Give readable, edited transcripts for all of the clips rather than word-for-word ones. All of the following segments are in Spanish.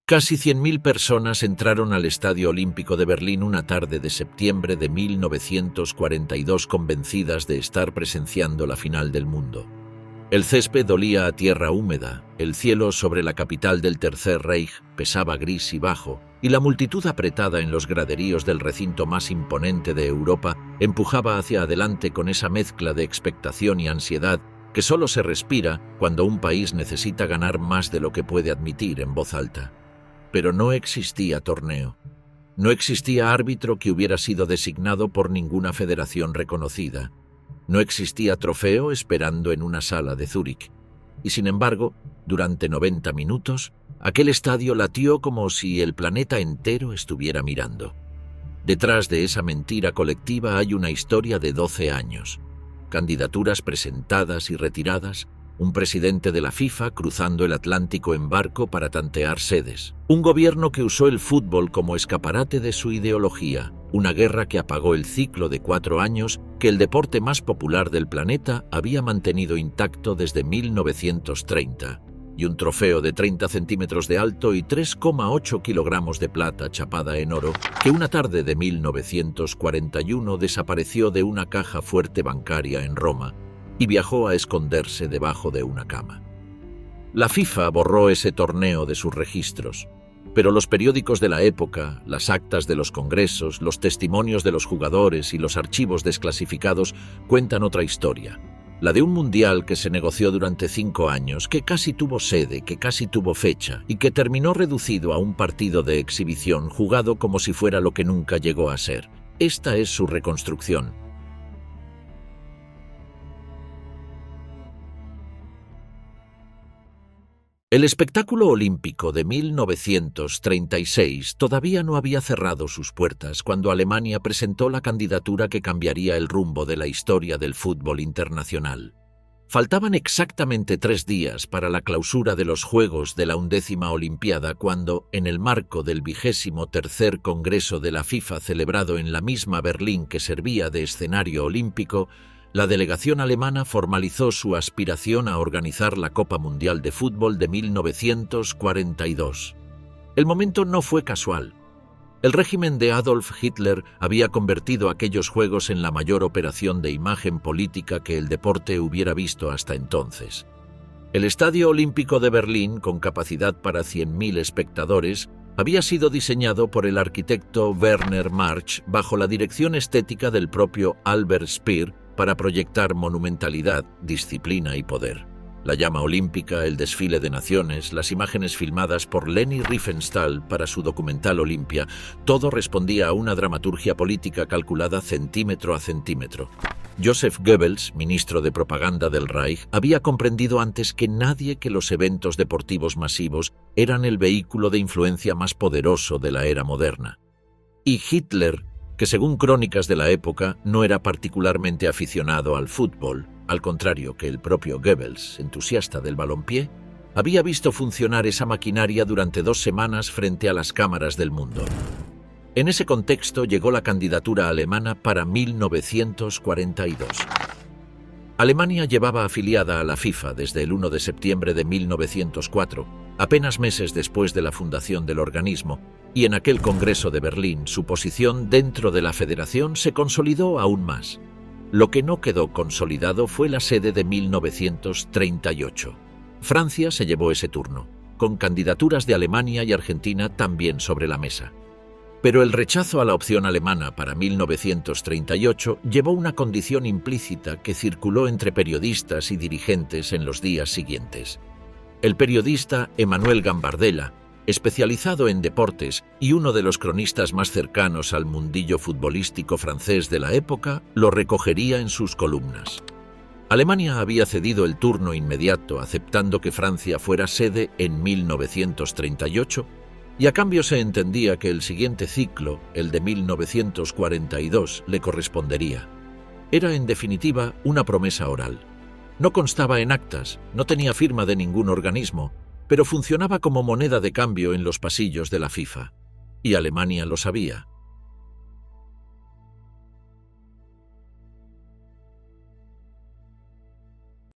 Casi 100.000 personas entraron al Estadio Olímpico de Berlín una tarde de septiembre de 1942 convencidas de estar presenciando la final del mundo. El césped olía a tierra húmeda, el cielo sobre la capital del Tercer Reich pesaba gris y bajo, y la multitud apretada en los graderíos del recinto más imponente de Europa empujaba hacia adelante con esa mezcla de expectación y ansiedad que solo se respira cuando un país necesita ganar más de lo que puede admitir en voz alta. Pero no existía torneo. No existía árbitro que hubiera sido designado por ninguna federación reconocida. No existía trofeo esperando en una sala de Zúrich. Y sin embargo, durante 90 minutos, aquel estadio latió como si el planeta entero estuviera mirando. Detrás de esa mentira colectiva hay una historia de 12 años. Candidaturas presentadas y retiradas, un presidente de la FIFA cruzando el Atlántico en barco para tantear sedes, un gobierno que usó el fútbol como escaparate de su ideología, una guerra que apagó el ciclo de 4 años que el deporte más popular del planeta había mantenido intacto desde 1930, y un trofeo de 30 centímetros de alto y 3,8 kilogramos de plata chapada en oro que una tarde de 1941 desapareció de una caja fuerte bancaria en Roma y viajó a esconderse debajo de una cama. La FIFA borró ese torneo de sus registros, pero los periódicos de la época, las actas de los congresos, los testimonios de los jugadores y los archivos desclasificados cuentan otra historia, la de un mundial que se negoció durante 5 años, que casi tuvo sede, que casi tuvo fecha y que terminó reducido a un partido de exhibición jugado como si fuera lo que nunca llegó a ser. Esta es su reconstrucción. El espectáculo olímpico de 1936 todavía no había cerrado sus puertas cuando Alemania presentó la candidatura que cambiaría el rumbo de la historia del fútbol internacional. Faltaban exactamente 3 días para la clausura de los Juegos de la 11ª Olimpiada cuando, en el marco del 23º Congreso de la FIFA celebrado en la misma Berlín que servía de escenario olímpico, la delegación alemana formalizó su aspiración a organizar la Copa Mundial de Fútbol de 1942. El momento no fue casual. El régimen de Adolf Hitler había convertido aquellos Juegos en la mayor operación de imagen política que el deporte hubiera visto hasta entonces. El Estadio Olímpico de Berlín, con capacidad para 100.000 espectadores, había sido diseñado por el arquitecto Werner March bajo la dirección estética del propio Albert Speer, para proyectar monumentalidad, disciplina y poder. La llama olímpica, el desfile de naciones, las imágenes filmadas por Leni Riefenstahl para su documental Olimpia, todo respondía a una dramaturgia política calculada centímetro a centímetro. Joseph Goebbels, ministro de propaganda del Reich, había comprendido antes que nadie que los eventos deportivos masivos eran el vehículo de influencia más poderoso de la era moderna. Y Hitler, que según crónicas de la época no era particularmente aficionado al fútbol, al contrario que el propio Goebbels, entusiasta del balompié, había visto funcionar esa maquinaria durante 2 semanas frente a las cámaras del mundo. En ese contexto llegó la candidatura alemana para 1942. Alemania llevaba afiliada a la FIFA desde el 1 de septiembre de 1904, apenas meses después de la fundación del organismo, y en aquel Congreso de Berlín su posición dentro de la federación se consolidó aún más. Lo que no quedó consolidado fue la sede de 1938. Francia se llevó ese turno, con candidaturas de Alemania y Argentina también sobre la mesa. Pero el rechazo a la opción alemana para 1938 llevó una condición implícita que circuló entre periodistas y dirigentes en los días siguientes. El periodista Emmanuel Gambardella, especializado en deportes y uno de los cronistas más cercanos al mundillo futbolístico francés de la época, lo recogería en sus columnas. Alemania había cedido el turno inmediato aceptando que Francia fuera sede en 1938, y a cambio se entendía que el siguiente ciclo, el de 1942, le correspondería. Era, en definitiva, una promesa oral. No constaba en actas, no tenía firma de ningún organismo, pero funcionaba como moneda de cambio en los pasillos de la FIFA. Y Alemania lo sabía.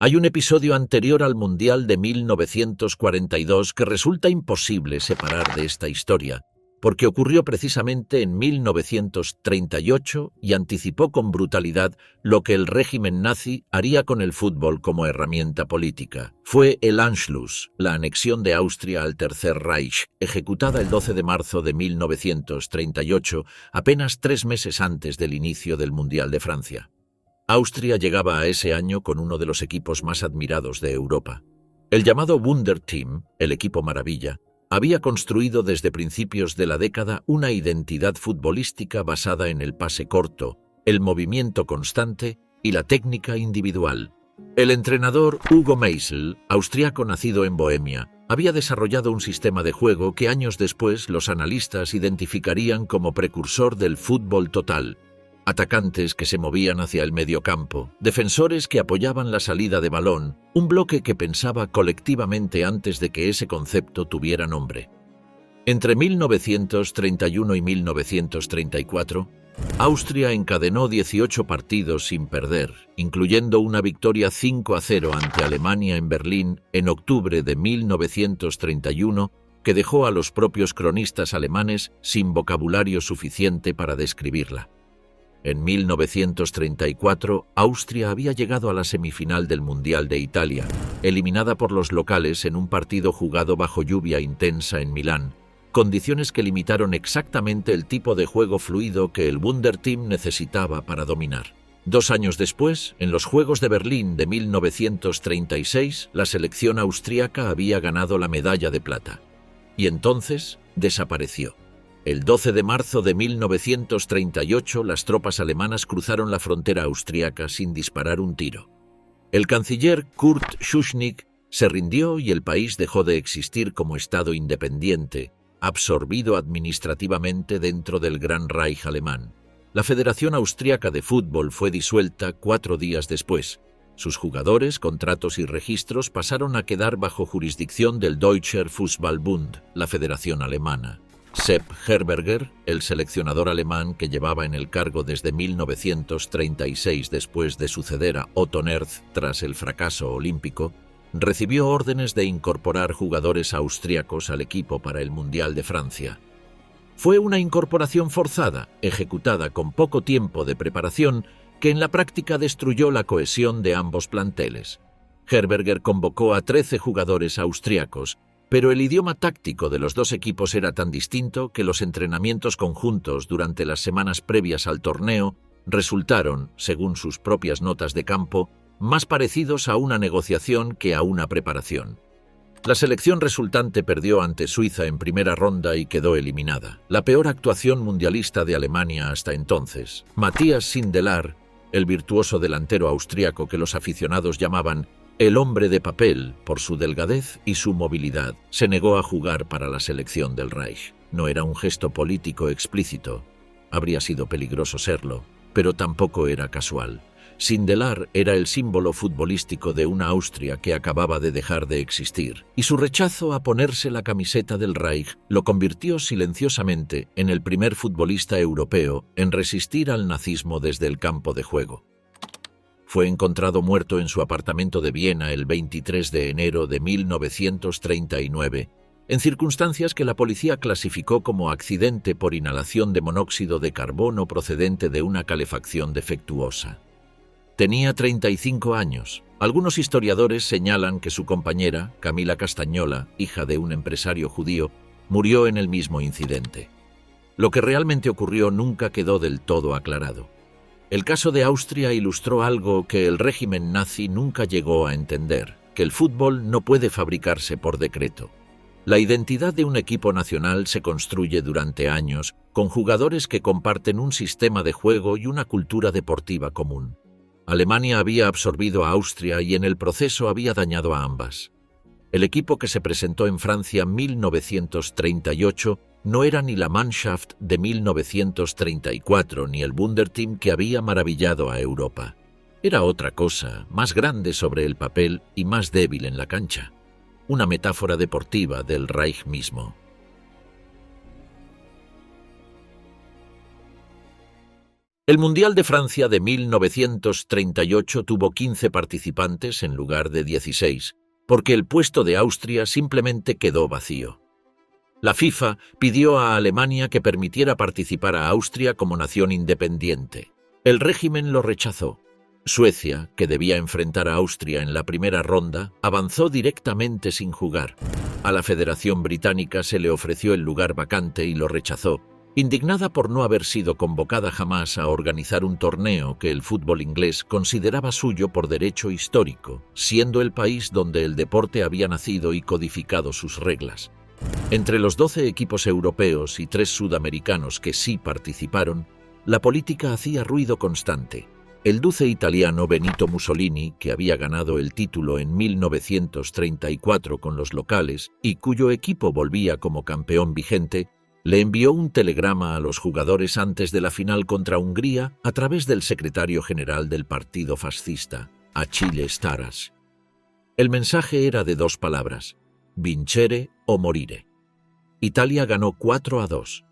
Hay un episodio anterior al Mundial de 1942 que resulta imposible separar de esta historia, porque ocurrió precisamente en 1938 y anticipó con brutalidad lo que el régimen nazi haría con el fútbol como herramienta política. Fue el Anschluss, la anexión de Austria al Tercer Reich, ejecutada el 12 de marzo de 1938, apenas 3 meses antes del inicio del Mundial de Francia. Austria llegaba a ese año con uno de los equipos más admirados de Europa. El llamado Wunder Team, el equipo maravilla, había construido desde principios de la década una identidad futbolística basada en el pase corto, el movimiento constante y la técnica individual. El entrenador Hugo Meisel, austriaco nacido en Bohemia, había desarrollado un sistema de juego que años después los analistas identificarían como precursor del fútbol total. Atacantes que se movían hacia el mediocampo, defensores que apoyaban la salida de balón, un bloque que pensaba colectivamente antes de que ese concepto tuviera nombre. Entre 1931 y 1934, Austria encadenó 18 partidos sin perder, incluyendo una victoria 5-0 ante Alemania en Berlín en octubre de 1931, que dejó a los propios cronistas alemanes sin vocabulario suficiente para describirla. En 1934, Austria había llegado a la semifinal del Mundial de Italia, eliminada por los locales en un partido jugado bajo lluvia intensa en Milán, condiciones que limitaron exactamente el tipo de juego fluido que el Wunder Team necesitaba para dominar. 2 años después, en los Juegos de Berlín de 1936, la selección austríaca había ganado la medalla de plata. Y entonces desapareció. El 12 de marzo de 1938, las tropas alemanas cruzaron la frontera austríaca sin disparar un tiro. El canciller Kurt Schuschnigg se rindió y el país dejó de existir como Estado independiente, absorbido administrativamente dentro del Gran Reich alemán. La Federación Austríaca de Fútbol fue disuelta 4 días después. Sus jugadores, contratos y registros pasaron a quedar bajo jurisdicción del Deutscher Fußball-Bund, la federación alemana. Sepp Herberger, el seleccionador alemán que llevaba en el cargo desde 1936 después de suceder a Otto Nerz tras el fracaso olímpico, recibió órdenes de incorporar jugadores austríacos al equipo para el Mundial de Francia. Fue una incorporación forzada, ejecutada con poco tiempo de preparación, que en la práctica destruyó la cohesión de ambos planteles. Herberger convocó a 13 jugadores austríacos, pero el idioma táctico de los dos equipos era tan distinto que los entrenamientos conjuntos durante las semanas previas al torneo resultaron, según sus propias notas de campo, más parecidos a una negociación que a una preparación. La selección resultante perdió ante Suiza en primera ronda y quedó eliminada. La peor actuación mundialista de Alemania hasta entonces. Matthias Sindelar, el virtuoso delantero austríaco que los aficionados llamaban el hombre de papel por su delgadez y su movilidad, se negó a jugar para la selección del Reich. No era un gesto político explícito. Habría sido peligroso serlo, pero tampoco era casual. Sindelar era el símbolo futbolístico de una Austria que acababa de dejar de existir, y su rechazo a ponerse la camiseta del Reich lo convirtió silenciosamente en el primer futbolista europeo en resistir al nazismo desde el campo de juego. Fue encontrado muerto en su apartamento de Viena el 23 de enero de 1939, en circunstancias que la policía clasificó como accidente por inhalación de monóxido de carbono procedente de una calefacción defectuosa. Tenía 35 años. Algunos historiadores señalan que su compañera, Camila Castañola, hija de un empresario judío, murió en el mismo incidente. Lo que realmente ocurrió nunca quedó del todo aclarado. El caso de Austria ilustró algo que el régimen nazi nunca llegó a entender, que el fútbol no puede fabricarse por decreto. La identidad de un equipo nacional se construye durante años con jugadores que comparten un sistema de juego y una cultura deportiva común. Alemania había absorbido a Austria y en el proceso había dañado a ambas. El equipo que se presentó en Francia en 1938 no era ni la Mannschaft de 1934 ni el Wunderteam que había maravillado a Europa. Era otra cosa, más grande sobre el papel y más débil en la cancha. Una metáfora deportiva del Reich mismo. El Mundial de Francia de 1938 tuvo 15 participantes en lugar de 16, porque el puesto de Austria simplemente quedó vacío. La FIFA pidió a Alemania que permitiera participar a Austria como nación independiente. El régimen lo rechazó. Suecia, que debía enfrentar a Austria en la primera ronda, avanzó directamente sin jugar. A la Federación Británica se le ofreció el lugar vacante y lo rechazó, indignada por no haber sido convocada jamás a organizar un torneo que el fútbol inglés consideraba suyo por derecho histórico, siendo el país donde el deporte había nacido y codificado sus reglas. Entre los 12 equipos europeos y 3 sudamericanos que sí participaron, la política hacía ruido constante. El duce italiano Benito Mussolini, que había ganado el título en 1934 con los locales y cuyo equipo volvía como campeón vigente, le envió un telegrama a los jugadores antes de la final contra Hungría a través del secretario general del partido fascista, Achille Staras. El mensaje era de 2 palabras: vincere o morire. Italia ganó 4-2.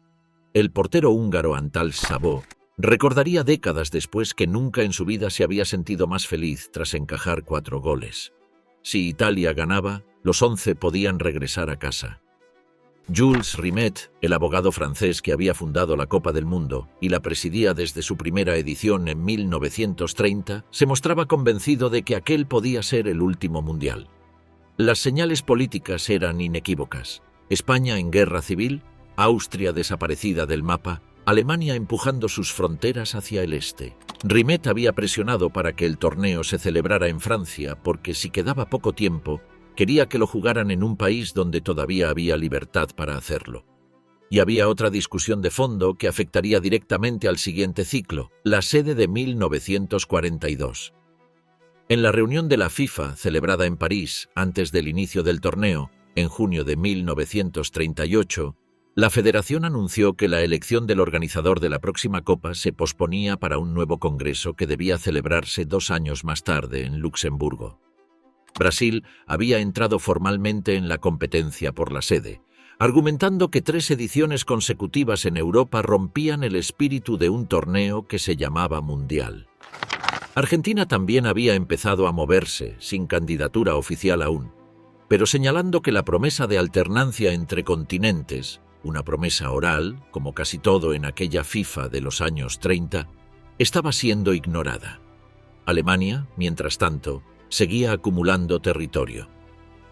El portero húngaro Antal Szabó recordaría décadas después que nunca en su vida se había sentido más feliz tras encajar 4 goles. Si Italia ganaba, los 11 podían regresar a casa. Jules Rimet, el abogado francés que había fundado la Copa del Mundo y la presidía desde su primera edición en 1930, se mostraba convencido de que aquel podía ser el último mundial. Las señales políticas eran inequívocas: España en guerra civil, Austria desaparecida del mapa, Alemania empujando sus fronteras hacia el este. Rimet había presionado para que el torneo se celebrara en Francia porque, si quedaba poco tiempo, quería que lo jugaran en un país donde todavía había libertad para hacerlo. Y había otra discusión de fondo que afectaría directamente al siguiente ciclo: la sede de 1942. En la reunión de la FIFA, celebrada en París antes del inicio del torneo, en junio de 1938, la Federación anunció que la elección del organizador de la próxima Copa se posponía para un nuevo congreso que debía celebrarse 2 años más tarde en Luxemburgo. Brasil había entrado formalmente en la competencia por la sede, argumentando que 3 ediciones consecutivas en Europa rompían el espíritu de un torneo que se llamaba Mundial. Argentina también había empezado a moverse, sin candidatura oficial aún, pero señalando que la promesa de alternancia entre continentes, una promesa oral, como casi todo en aquella FIFA de los años 30, estaba siendo ignorada. Alemania, mientras tanto, seguía acumulando territorio.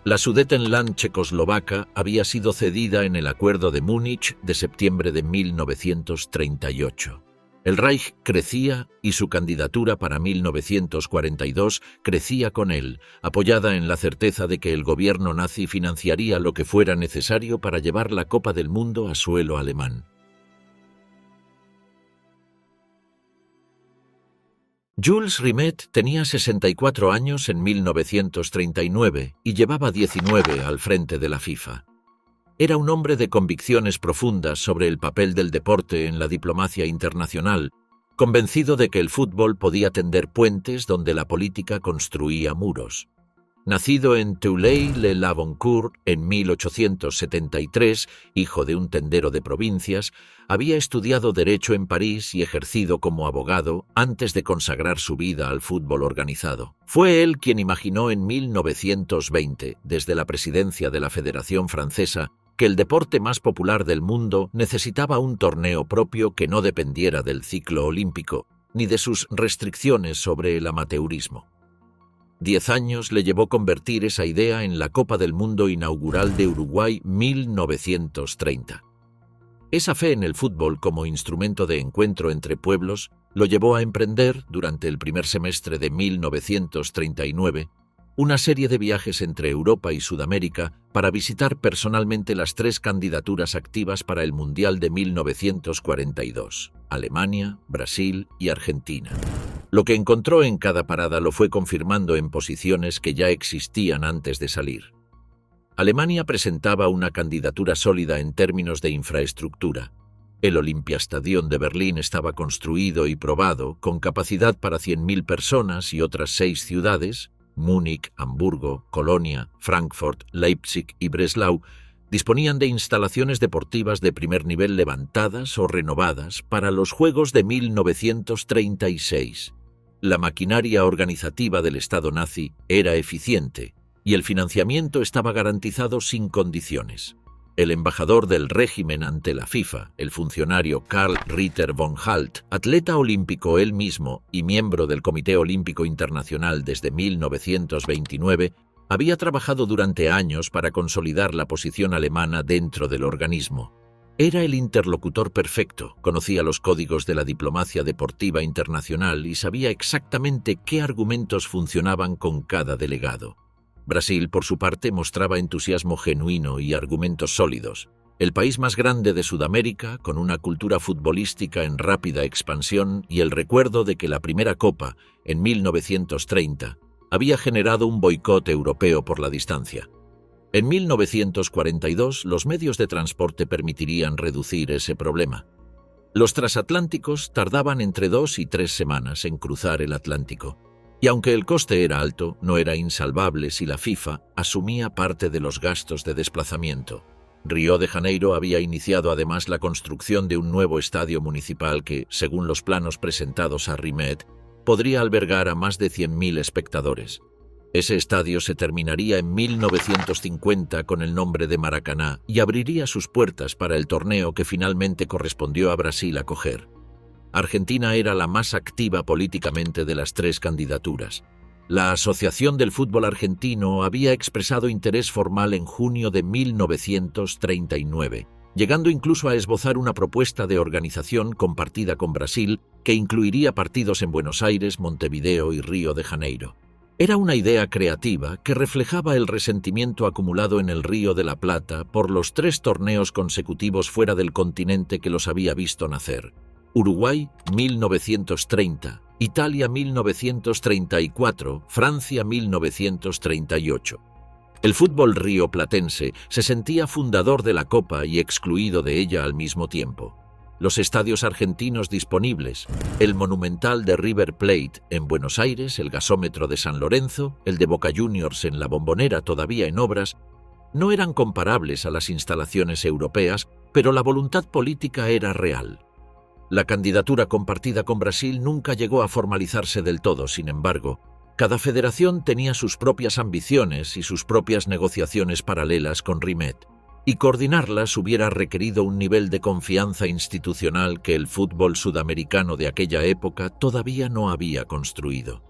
La Sudetenland checoslovaca había sido cedida en el Acuerdo de Múnich de septiembre de 1938. El Reich crecía y su candidatura para 1942 crecía con él, apoyada en la certeza de que el gobierno nazi financiaría lo que fuera necesario para llevar la Copa del Mundo a suelo alemán. Jules Rimet tenía 64 años en 1939 y llevaba 19 al frente de la FIFA. Era un hombre de convicciones profundas sobre el papel del deporte en la diplomacia internacional, convencido de que el fútbol podía tender puentes donde la política construía muros. Nacido en Theulay-le-Lavoncourt en 1873, hijo de un tendero de provincias, había estudiado Derecho en París y ejercido como abogado antes de consagrar su vida al fútbol organizado. Fue él quien imaginó en 1920, desde la presidencia de la Federación Francesa, que el deporte más popular del mundo necesitaba un torneo propio que no dependiera del ciclo olímpico, ni de sus restricciones sobre el amateurismo. 10 años le llevó convertir esa idea en la Copa del Mundo inaugural de Uruguay 1930. Esa fe en el fútbol como instrumento de encuentro entre pueblos lo llevó a emprender, durante el primer semestre de 1939, una serie de viajes entre Europa y Sudamérica para visitar personalmente las 3 candidaturas activas para el Mundial de 1942, Alemania, Brasil y Argentina. Lo que encontró en cada parada lo fue confirmando en posiciones que ya existían antes de salir. Alemania presentaba una candidatura sólida en términos de infraestructura. El Olympiastadion de Berlín estaba construido y probado, con capacidad para 100.000 personas, y otras 6 ciudades, Múnich, Hamburgo, Colonia, Frankfurt, Leipzig y Breslau, Disponían de instalaciones deportivas de primer nivel levantadas o renovadas para los Juegos de 1936. La maquinaria organizativa del Estado nazi era eficiente y el financiamiento estaba garantizado sin condiciones. El embajador del régimen ante la FIFA, el funcionario Karl Ritter von Halt, atleta olímpico él mismo y miembro del Comité Olímpico Internacional desde 1929, había trabajado durante años para consolidar la posición alemana dentro del organismo. Era el interlocutor perfecto, conocía los códigos de la diplomacia deportiva internacional y sabía exactamente qué argumentos funcionaban con cada delegado. Brasil, por su parte, mostraba entusiasmo genuino y argumentos sólidos. El país más grande de Sudamérica, con una cultura futbolística en rápida expansión y el recuerdo de que la primera Copa, en 1930, había generado un boicot europeo por la distancia. En 1942, los medios de transporte permitirían reducir ese problema. Los transatlánticos tardaban entre 2 y 3 semanas en cruzar el Atlántico. Y aunque el coste era alto, no era insalvable si la FIFA asumía parte de los gastos de desplazamiento. Río de Janeiro había iniciado además la construcción de un nuevo estadio municipal que, según los planos presentados a Rimet, podría albergar a más de 100.000 espectadores. Ese estadio se terminaría en 1950 con el nombre de Maracaná y abriría sus puertas para el torneo que finalmente correspondió a Brasil acoger. Argentina era la más activa políticamente de las 3 candidaturas. La Asociación del Fútbol Argentino había expresado interés formal en junio de 1939, llegando incluso a esbozar una propuesta de organización compartida con Brasil que incluiría partidos en Buenos Aires, Montevideo y Río de Janeiro. Era una idea creativa que reflejaba el resentimiento acumulado en el Río de la Plata por los 3 torneos consecutivos fuera del continente que los había visto nacer. Uruguay 1930, Italia 1934, Francia 1938. El fútbol rioplatense se sentía fundador de la Copa y excluido de ella al mismo tiempo. Los estadios argentinos disponibles, el Monumental de River Plate en Buenos Aires, el Gasómetro de San Lorenzo, el de Boca Juniors en La Bombonera todavía en obras, no eran comparables a las instalaciones europeas, pero la voluntad política era real. La candidatura compartida con Brasil nunca llegó a formalizarse del todo, sin embargo. Cada federación tenía sus propias ambiciones y sus propias negociaciones paralelas con Rimet, y coordinarlas hubiera requerido un nivel de confianza institucional que el fútbol sudamericano de aquella época todavía no había construido.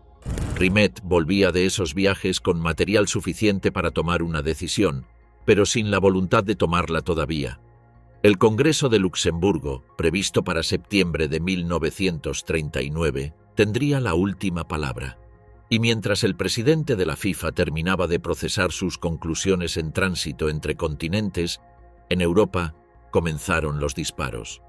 Rimet volvía de esos viajes con material suficiente para tomar una decisión, pero sin la voluntad de tomarla todavía. El Congreso de Luxemburgo, previsto para septiembre de 1939, tendría la última palabra. Y mientras el presidente de la FIFA terminaba de procesar sus conclusiones en tránsito entre continentes, en Europa comenzaron los disparos.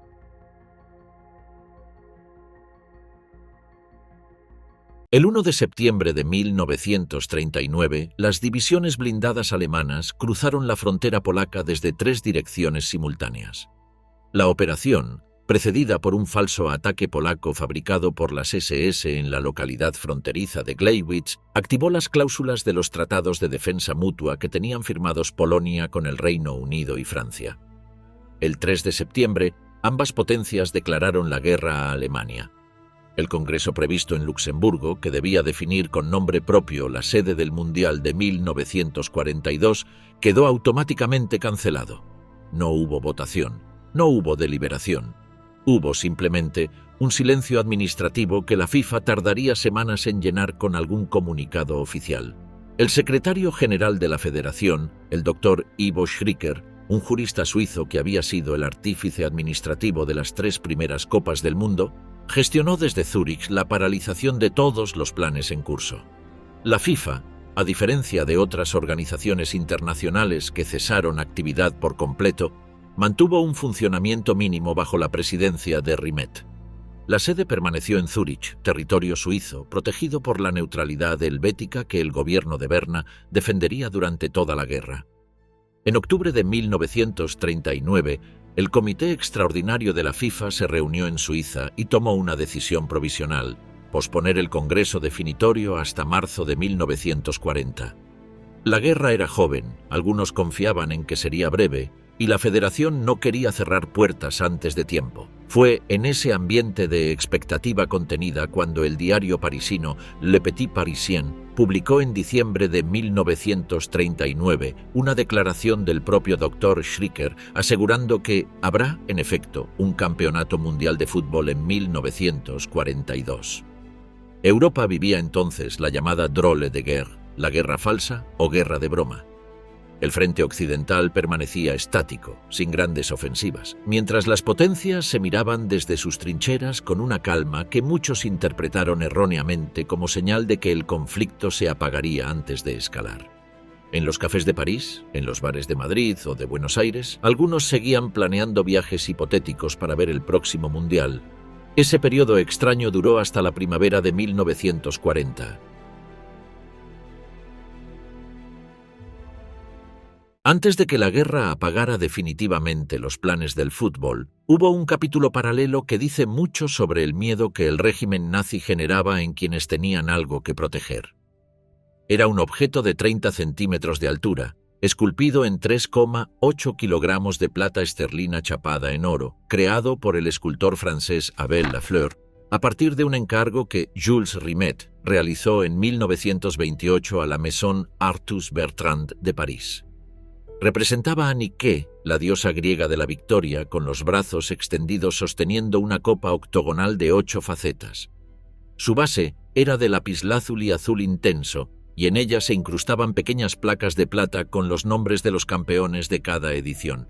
El 1 de septiembre de 1939, las divisiones blindadas alemanas cruzaron la frontera polaca desde 3 direcciones simultáneas. La operación, precedida por un falso ataque polaco fabricado por las SS en la localidad fronteriza de Gleiwitz, activó las cláusulas de los tratados de defensa mutua que tenían firmados Polonia con el Reino Unido y Francia. El 3 de septiembre, ambas potencias declararon la guerra a Alemania. El congreso previsto en Luxemburgo, que debía definir con nombre propio la sede del Mundial de 1942, quedó automáticamente cancelado. No hubo votación, no hubo deliberación. Hubo simplemente un silencio administrativo que la FIFA tardaría semanas en llenar con algún comunicado oficial. El secretario general de la Federación, el doctor Ivo Schricker, un jurista suizo que había sido el artífice administrativo de las 3 primeras Copas del Mundo, gestionó desde Zúrich la paralización de todos los planes en curso. La FIFA, a diferencia de otras organizaciones internacionales que cesaron actividad por completo, mantuvo un funcionamiento mínimo bajo la presidencia de Rimet. La sede permaneció en Zúrich, territorio suizo, protegido por la neutralidad helvética que el gobierno de Berna defendería durante toda la guerra. En octubre de 1939, el Comité Extraordinario de la FIFA se reunió en Suiza y tomó una decisión provisional: posponer el Congreso definitorio hasta marzo de 1940. La guerra era joven, algunos confiaban en que sería breve, y la Federación no quería cerrar puertas antes de tiempo. Fue en ese ambiente de expectativa contenida cuando el diario parisino Le Petit Parisien publicó en diciembre de 1939 una declaración del propio Dr. Schricker asegurando que habrá, en efecto, un campeonato mundial de fútbol en 1942. Europa vivía entonces la llamada drôle de guerre, la guerra falsa o guerra de broma. El frente occidental permanecía estático, sin grandes ofensivas, mientras las potencias se miraban desde sus trincheras con una calma que muchos interpretaron erróneamente como señal de que el conflicto se apagaría antes de escalar. En los cafés de París, en los bares de Madrid o de Buenos Aires, algunos seguían planeando viajes hipotéticos para ver el próximo Mundial. Ese periodo extraño duró hasta la primavera de 1940. Antes de que la guerra apagara definitivamente los planes del fútbol, hubo un capítulo paralelo que dice mucho sobre el miedo que el régimen nazi generaba en quienes tenían algo que proteger. Era un objeto de 30 centímetros de altura, esculpido en 3,8 kilogramos de plata esterlina chapada en oro, creado por el escultor francés Abel Lafleur, a partir de un encargo que Jules Rimet realizó en 1928 a la Maison Artus Bertrand de París. Representaba a Nike, la diosa griega de la victoria, con los brazos extendidos sosteniendo una copa octogonal de 8 facetas. Su base era de lapislázuli azul intenso, y en ella se incrustaban pequeñas placas de plata con los nombres de los campeones de cada edición.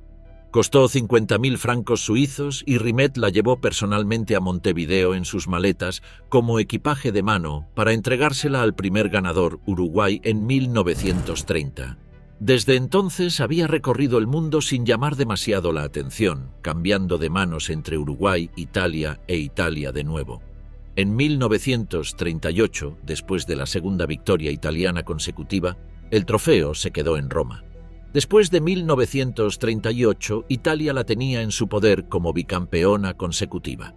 Costó 50.000 francos suizos y Rimet la llevó personalmente a Montevideo en sus maletas como equipaje de mano para entregársela al primer ganador, Uruguay, en 1930. Desde entonces había recorrido el mundo sin llamar demasiado la atención, cambiando de manos entre Uruguay, Italia e Italia de nuevo. En 1938, después de la segunda victoria italiana consecutiva, el trofeo se quedó en Roma. Después de 1938, Italia la tenía en su poder como bicampeona consecutiva.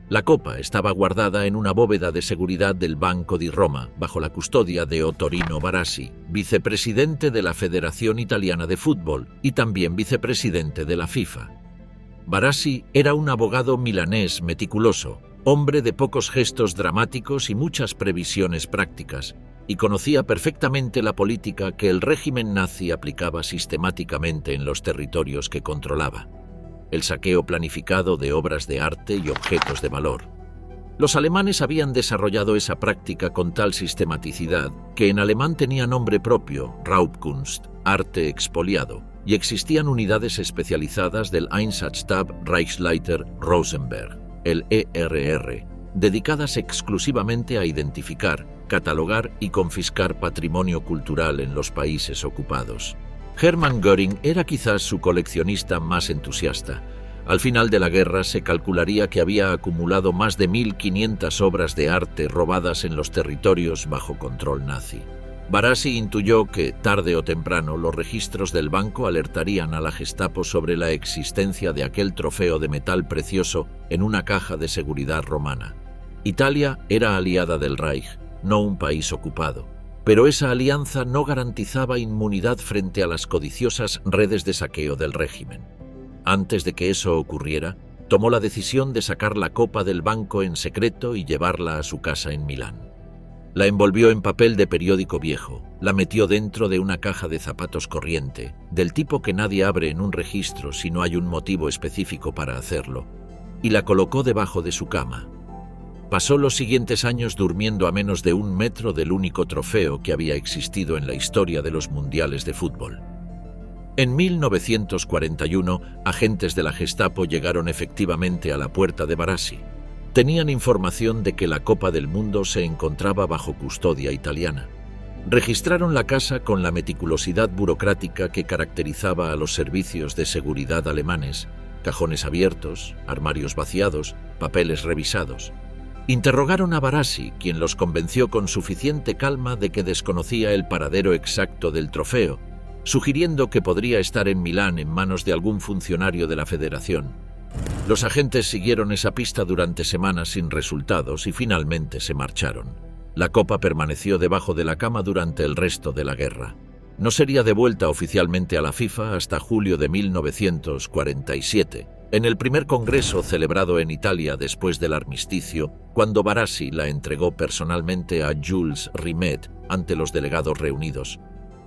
La copa estaba guardada en una bóveda de seguridad del Banco di Roma, bajo la custodia de Ottorino Barassi, vicepresidente de la Federación Italiana de Fútbol y también vicepresidente de la FIFA. Barassi era un abogado milanés meticuloso, hombre de pocos gestos dramáticos y muchas previsiones prácticas, y conocía perfectamente la política que el régimen nazi aplicaba sistemáticamente en los territorios que controlaba. El saqueo planificado de obras de arte y objetos de valor. Los alemanes habían desarrollado esa práctica con tal sistematicidad que en alemán tenía nombre propio, Raubkunst, arte expoliado, y existían unidades especializadas del Einsatzstab Reichsleiter Rosenberg, el ERR, dedicadas exclusivamente a identificar, catalogar y confiscar patrimonio cultural en los países ocupados. Hermann Göring era quizás su coleccionista más entusiasta. Al final de la guerra se calcularía que había acumulado más de 1.500 obras de arte robadas en los territorios bajo control nazi. Barassi intuyó que, tarde o temprano, los registros del banco alertarían a la Gestapo sobre la existencia de aquel trofeo de metal precioso en una caja de seguridad romana. Italia era aliada del Reich, no un país ocupado. Pero esa alianza no garantizaba inmunidad frente a las codiciosas redes de saqueo del régimen. Antes de que eso ocurriera, tomó la decisión de sacar la copa del banco en secreto y llevarla a su casa en Milán. La envolvió en papel de periódico viejo, la metió dentro de una caja de zapatos corriente, del tipo que nadie abre en un registro si no hay un motivo específico para hacerlo, y la colocó debajo de su cama. Pasó los siguientes años durmiendo a menos de 1 metro del único trofeo que había existido en la historia de los mundiales de fútbol. En 1941, agentes de la Gestapo llegaron efectivamente a la puerta de Barassi. Tenían información de que la Copa del Mundo se encontraba bajo custodia italiana. Registraron la casa con la meticulosidad burocrática que caracterizaba a los servicios de seguridad alemanes: cajones abiertos, armarios vaciados, papeles revisados. Interrogaron a Barassi, quien los convenció con suficiente calma de que desconocía el paradero exacto del trofeo, sugiriendo que podría estar en Milán en manos de algún funcionario de la Federación. Los agentes siguieron esa pista durante semanas sin resultados y finalmente se marcharon. La copa permaneció debajo de la cama durante el resto de la guerra. No sería devuelta oficialmente a la FIFA hasta julio de 1947, en el primer congreso celebrado en Italia después del armisticio, cuando Barassi la entregó personalmente a Jules Rimet ante los delegados reunidos,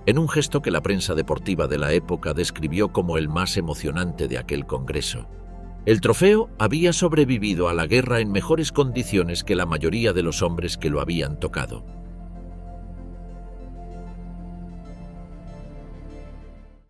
en un gesto que la prensa deportiva de la época describió como el más emocionante de aquel congreso. El trofeo había sobrevivido a la guerra en mejores condiciones que la mayoría de los hombres que lo habían tocado.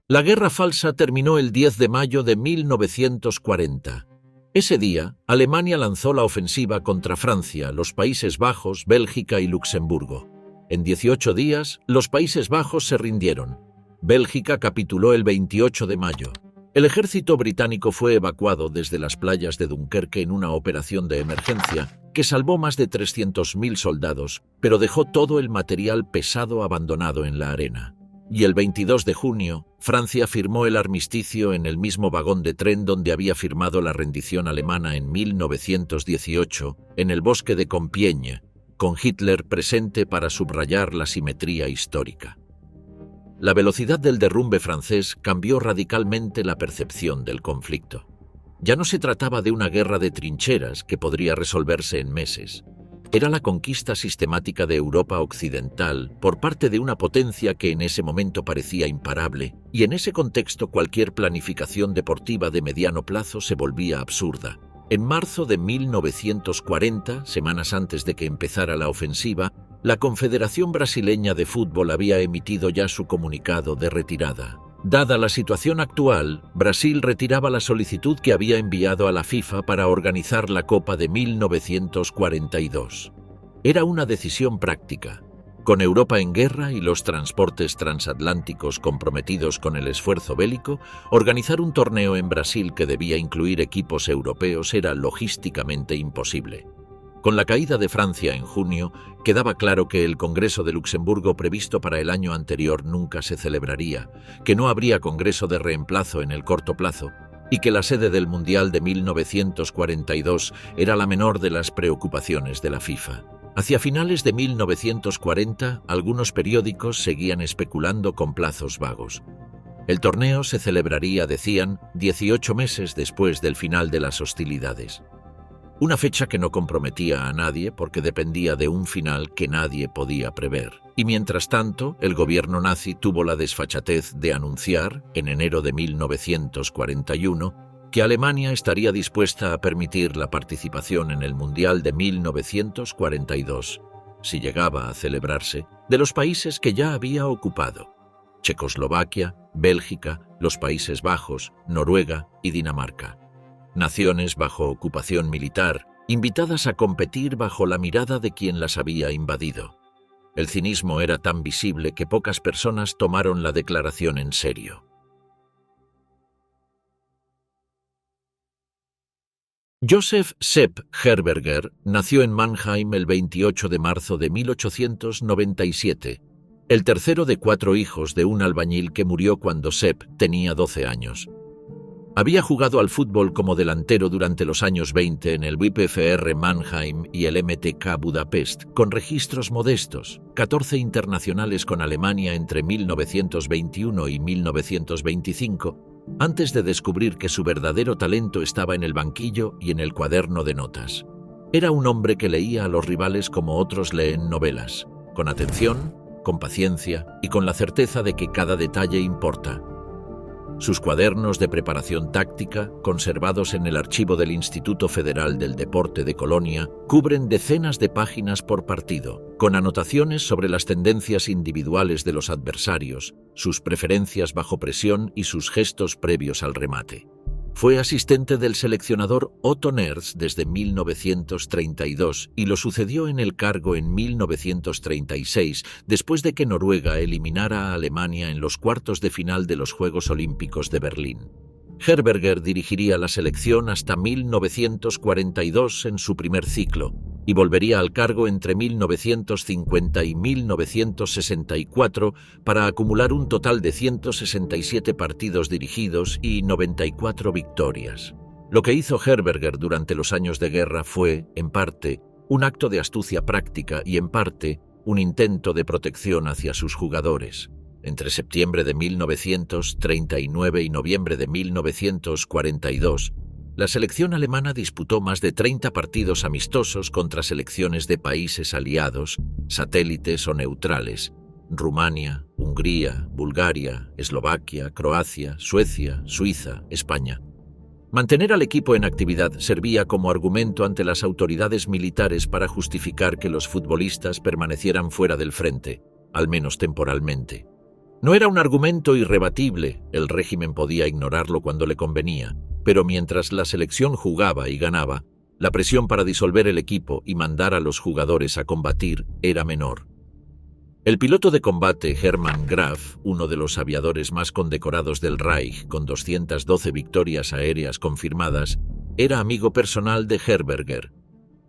La Guerra Falsa terminó el 10 de mayo de 1940. Ese día, Alemania lanzó la ofensiva contra Francia, los Países Bajos, Bélgica y Luxemburgo. En 18 días, los Países Bajos se rindieron. Bélgica capituló el 28 de mayo. El ejército británico fue evacuado desde las playas de Dunkerque en una operación de emergencia que salvó más de 300.000 soldados, pero dejó todo el material pesado abandonado en la arena. Y el 22 de junio, Francia firmó el armisticio en el mismo vagón de tren donde había firmado la rendición alemana en 1918, en el bosque de Compiègne, con Hitler presente para subrayar la simetría histórica. La velocidad del derrumbe francés cambió radicalmente la percepción del conflicto. Ya no se trataba de una guerra de trincheras que podría resolverse en meses. Era la conquista sistemática de Europa occidental por parte de una potencia que en ese momento parecía imparable, y en ese contexto cualquier planificación deportiva de mediano plazo se volvía absurda. En marzo de 1940, semanas antes de que empezara la ofensiva, la Confederación Brasileña de Fútbol había emitido ya su comunicado de retirada. Dada la situación actual, Brasil retiraba la solicitud que había enviado a la FIFA para organizar la Copa de 1942. Era una decisión práctica. Con Europa en guerra y los transportes transatlánticos comprometidos con el esfuerzo bélico, organizar un torneo en Brasil que debía incluir equipos europeos era logísticamente imposible. Con la caída de Francia en junio, quedaba claro que el Congreso de Luxemburgo previsto para el año anterior nunca se celebraría, que no habría Congreso de reemplazo en el corto plazo y que la sede del Mundial de 1942 era la menor de las preocupaciones de la FIFA. Hacia finales de 1940, algunos periódicos seguían especulando con plazos vagos. El torneo se celebraría, decían, 18 meses después del final de las hostilidades. Una fecha que no comprometía a nadie porque dependía de un final que nadie podía prever. Y mientras tanto, el gobierno nazi tuvo la desfachatez de anunciar, en enero de 1941, que Alemania estaría dispuesta a permitir la participación en el Mundial de 1942, si llegaba a celebrarse, de los países que ya había ocupado: Checoslovaquia, Bélgica, los Países Bajos, Noruega y Dinamarca. Naciones bajo ocupación militar, invitadas a competir bajo la mirada de quien las había invadido. El cinismo era tan visible que pocas personas tomaron la declaración en serio. Joseph Sepp Herberger nació en Mannheim el 28 de marzo de 1897, el tercero de 4 hijos de un albañil que murió cuando Sepp tenía 12 años. Había jugado al fútbol como delantero durante los años 20 en el VfR Mannheim y el MTK Budapest, con registros modestos, 14 internacionales con Alemania entre 1921 y 1925, antes de descubrir que su verdadero talento estaba en el banquillo y en el cuaderno de notas. Era un hombre que leía a los rivales como otros leen novelas, con atención, con paciencia y con la certeza de que cada detalle importa. Sus cuadernos de preparación táctica, conservados en el archivo del Instituto Federal del Deporte de Colonia, cubren decenas de páginas por partido, con anotaciones sobre las tendencias individuales de los adversarios, sus preferencias bajo presión y sus gestos previos al remate. Fue asistente del seleccionador Otto Nerz desde 1932 y lo sucedió en el cargo en 1936, después de que Noruega eliminara a Alemania en los cuartos de final de los Juegos Olímpicos de Berlín. Herberger dirigiría la selección hasta 1942 en su primer ciclo y volvería al cargo entre 1950 y 1964 para acumular un total de 167 partidos dirigidos y 94 victorias. Lo que hizo Herberger durante los años de guerra fue, en parte, un acto de astucia práctica y, en parte, un intento de protección hacia sus jugadores. Entre septiembre de 1939 y noviembre de 1942, la selección alemana disputó más de 30 partidos amistosos contra selecciones de países aliados, satélites o neutrales: Rumania, Hungría, Bulgaria, Eslovaquia, Croacia, Suecia, Suiza, España. Mantener al equipo en actividad servía como argumento ante las autoridades militares para justificar que los futbolistas permanecieran fuera del frente, al menos temporalmente. No era un argumento irrebatible, el régimen podía ignorarlo cuando le convenía, pero mientras la selección jugaba y ganaba, la presión para disolver el equipo y mandar a los jugadores a combatir era menor. El piloto de combate Hermann Graf, uno de los aviadores más condecorados del Reich, con 212 victorias aéreas confirmadas, era amigo personal de Herberger.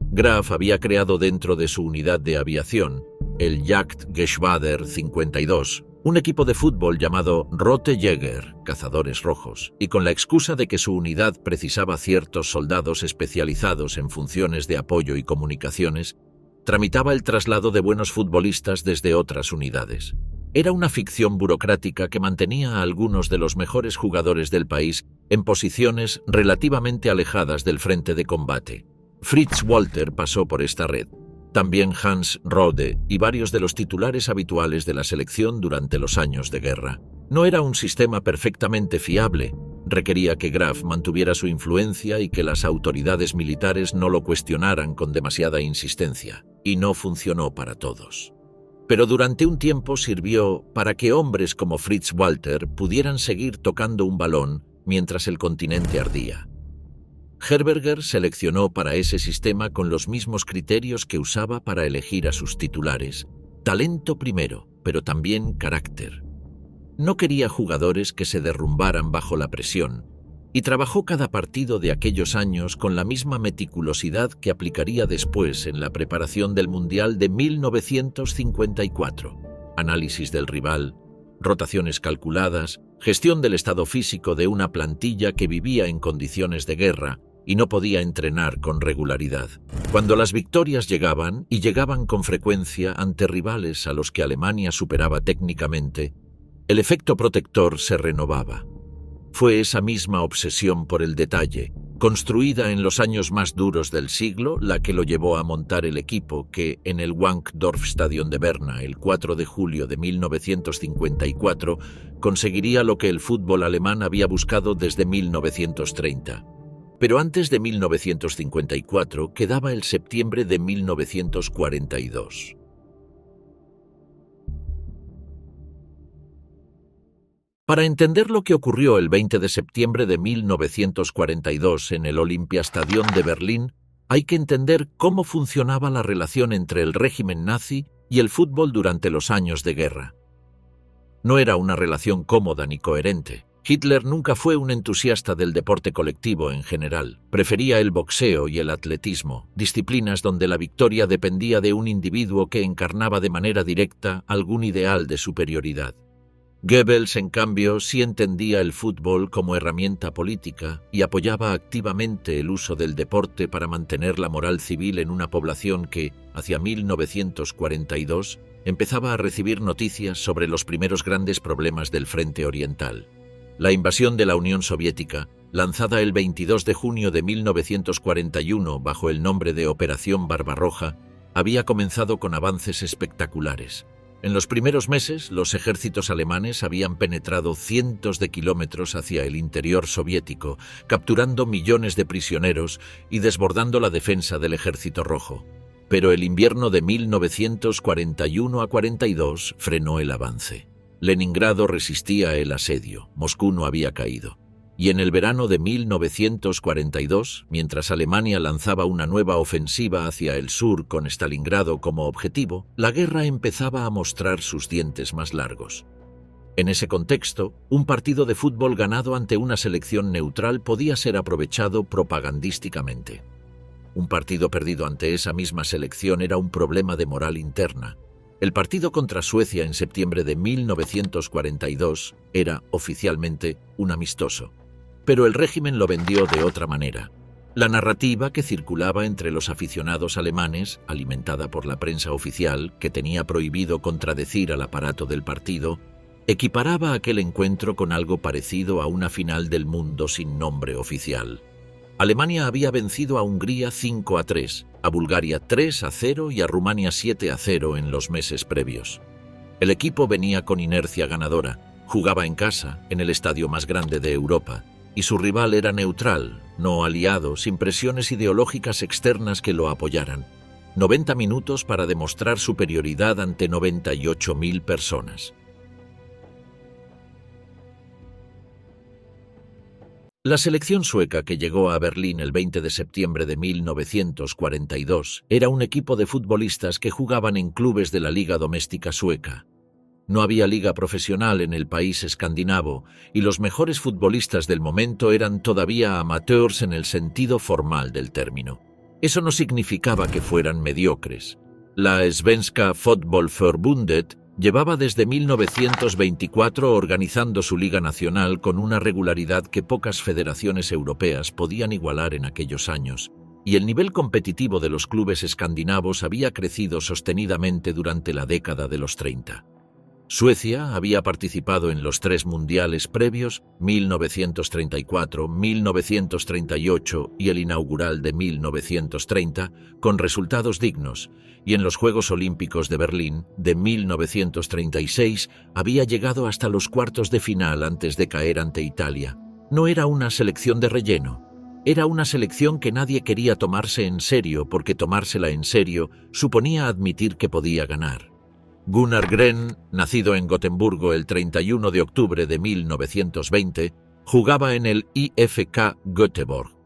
Graf había creado dentro de su unidad de aviación, el Jagdgeschwader 52, un equipo de fútbol llamado Rote Jäger, cazadores rojos, y con la excusa de que su unidad precisaba ciertos soldados especializados en funciones de apoyo y comunicaciones, tramitaba el traslado de buenos futbolistas desde otras unidades. Era una ficción burocrática que mantenía a algunos de los mejores jugadores del país en posiciones relativamente alejadas del frente de combate. Fritz Walter pasó por esta red. También Hans Rode y varios de los titulares habituales de la selección durante los años de guerra. No era un sistema perfectamente fiable. Requería que Graf mantuviera su influencia y que las autoridades militares no lo cuestionaran con demasiada insistencia. Y no funcionó para todos. Pero durante un tiempo sirvió para que hombres como Fritz Walter pudieran seguir tocando un balón mientras el continente ardía. Herberger seleccionó para ese sistema con los mismos criterios que usaba para elegir a sus titulares: talento primero, pero también carácter. No quería jugadores que se derrumbaran bajo la presión, y trabajó cada partido de aquellos años con la misma meticulosidad que aplicaría después en la preparación del Mundial de 1954. Análisis del rival, rotaciones calculadas, gestión del estado físico de una plantilla que vivía en condiciones de guerra y no podía entrenar con regularidad. Cuando las victorias llegaban, y llegaban con frecuencia ante rivales a los que Alemania superaba técnicamente, el efecto protector se renovaba. Fue esa misma obsesión por el detalle, construida en los años más duros del siglo, la que lo llevó a montar el equipo que, en el Wankdorfstadion de Berna, el 4 de julio de 1954, conseguiría lo que el fútbol alemán había buscado desde 1930. Pero antes de 1954 quedaba el septiembre de 1942. Para entender lo que ocurrió el 20 de septiembre de 1942 en el Olympiastadion de Berlín, hay que entender cómo funcionaba la relación entre el régimen nazi y el fútbol durante los años de guerra. No era una relación cómoda ni coherente. Hitler nunca fue un entusiasta del deporte colectivo en general. Prefería el boxeo y el atletismo, disciplinas donde la victoria dependía de un individuo que encarnaba de manera directa algún ideal de superioridad. Goebbels, en cambio, sí entendía el fútbol como herramienta política y apoyaba activamente el uso del deporte para mantener la moral civil en una población que, hacia 1942, empezaba a recibir noticias sobre los primeros grandes problemas del frente oriental. La invasión de la Unión Soviética, lanzada el 22 de junio de 1941 bajo el nombre de Operación Barbarroja, había comenzado con avances espectaculares. En los primeros meses, los ejércitos alemanes habían penetrado cientos de kilómetros hacia el interior soviético, capturando millones de prisioneros y desbordando la defensa del Ejército Rojo. Pero el invierno de 1941 a 42 frenó el avance. Leningrado resistía el asedio, Moscú no había caído. Y en el verano de 1942, mientras Alemania lanzaba una nueva ofensiva hacia el sur con Stalingrado como objetivo, la guerra empezaba a mostrar sus dientes más largos. En ese contexto, un partido de fútbol ganado ante una selección neutral podía ser aprovechado propagandísticamente. Un partido perdido ante esa misma selección era un problema de moral interna. El partido contra Suecia en septiembre de 1942 era, oficialmente, un amistoso. Pero el régimen lo vendió de otra manera. La narrativa que circulaba entre los aficionados alemanes, alimentada por la prensa oficial, que tenía prohibido contradecir al aparato del partido, Equiparaba aquel encuentro con algo parecido a una final del mundo sin nombre oficial. Alemania había vencido a Hungría 5-3, a Bulgaria 3-0 y a Rumania 7-0 en los meses previos. El equipo venía con inercia ganadora, jugaba en casa, en el estadio más grande de Europa, y su rival era neutral, no aliado, sin presiones ideológicas externas que lo apoyaran. 90 minutos para demostrar superioridad ante 98.000 personas. La selección sueca que llegó a Berlín el 20 de septiembre de 1942 era un equipo de futbolistas que jugaban en clubes de la liga doméstica sueca. No había liga profesional en el país escandinavo y los mejores futbolistas del momento eran todavía amateurs en el sentido formal del término. Eso no significaba que fueran mediocres. La Svenska Fotbollförbundet llevaba desde 1924 organizando su liga nacional con una regularidad que pocas federaciones europeas podían igualar en aquellos años, y el nivel competitivo de los clubes escandinavos había crecido sostenidamente durante la década de los 30. Suecia había participado en los 3 mundiales previos, 1934, 1938 y el inaugural de 1930, con resultados dignos, y en los Juegos Olímpicos de Berlín de 1936 había llegado hasta los cuartos de final antes de caer ante Italia. No era una selección de relleno, era una selección que nadie quería tomarse en serio porque tomársela en serio suponía admitir que podía ganar. Gunnar Gren, nacido en Gotemburgo el 31 de octubre de 1920, jugaba en el IFK Göteborg.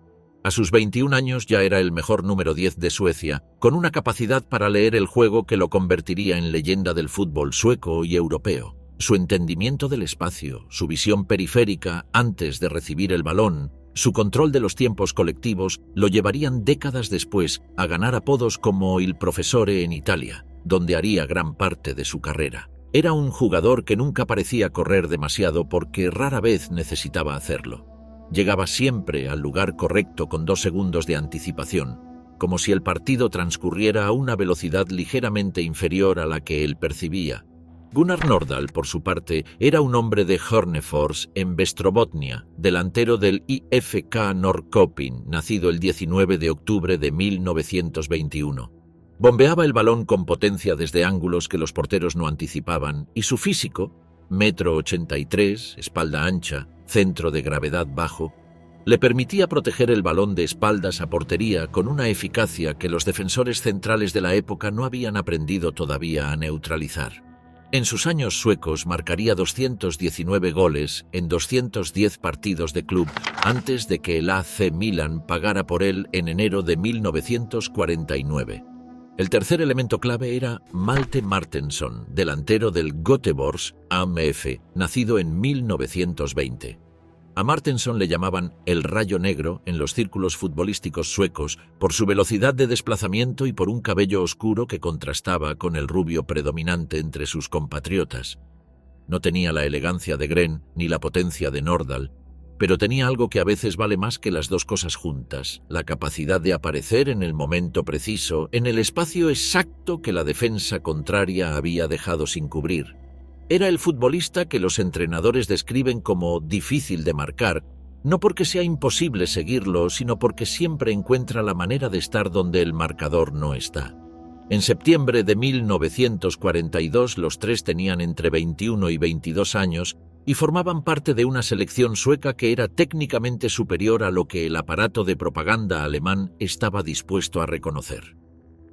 A sus 21 años ya era el mejor número 10 de Suecia, con una capacidad para leer el juego que lo convertiría en leyenda del fútbol sueco y europeo. Su entendimiento del espacio, su visión periférica antes de recibir el balón, su control de los tiempos colectivos lo llevarían décadas después a ganar apodos como il professore en Italia, donde haría gran parte de su carrera. Era un jugador que nunca parecía correr demasiado porque rara vez necesitaba hacerlo. Llegaba siempre al lugar correcto con 2 segundos de anticipación, como si el partido transcurriera a una velocidad ligeramente inferior a la que él percibía. Gunnar Nordahl, por su parte, era un hombre de Hörnefors en Västerbottnia, delantero del IFK Norrköping, nacido el 19 de octubre de 1921. Bombeaba el balón con potencia desde ángulos que los porteros no anticipaban, y su físico, 1,83 m, espalda ancha, centro de gravedad bajo, le permitía proteger el balón de espaldas a portería con una eficacia que los defensores centrales de la época no habían aprendido todavía a neutralizar. En sus años suecos marcaría 219 goles en 210 partidos de club antes de que el AC Milan pagara por él en enero de 1949. El tercer elemento clave era Malte Martensson, delantero del Göteborgs AMF, nacido en 1920. A Martensson le llamaban el Rayo Negro en los círculos futbolísticos suecos por su velocidad de desplazamiento y por un cabello oscuro que contrastaba con el rubio predominante entre sus compatriotas. No tenía la elegancia de Gren ni la potencia de Nordahl, pero tenía algo que a veces vale más que las 2 cosas juntas, la capacidad de aparecer en el momento preciso, en el espacio exacto que la defensa contraria había dejado sin cubrir. Era el futbolista que los entrenadores describen como difícil de marcar, no porque sea imposible seguirlo, sino porque siempre encuentra la manera de estar donde el marcador no está. En septiembre de 1942 los 3 tenían entre 21 y 22 años y formaban parte de una selección sueca que era técnicamente superior a lo que el aparato de propaganda alemán estaba dispuesto a reconocer.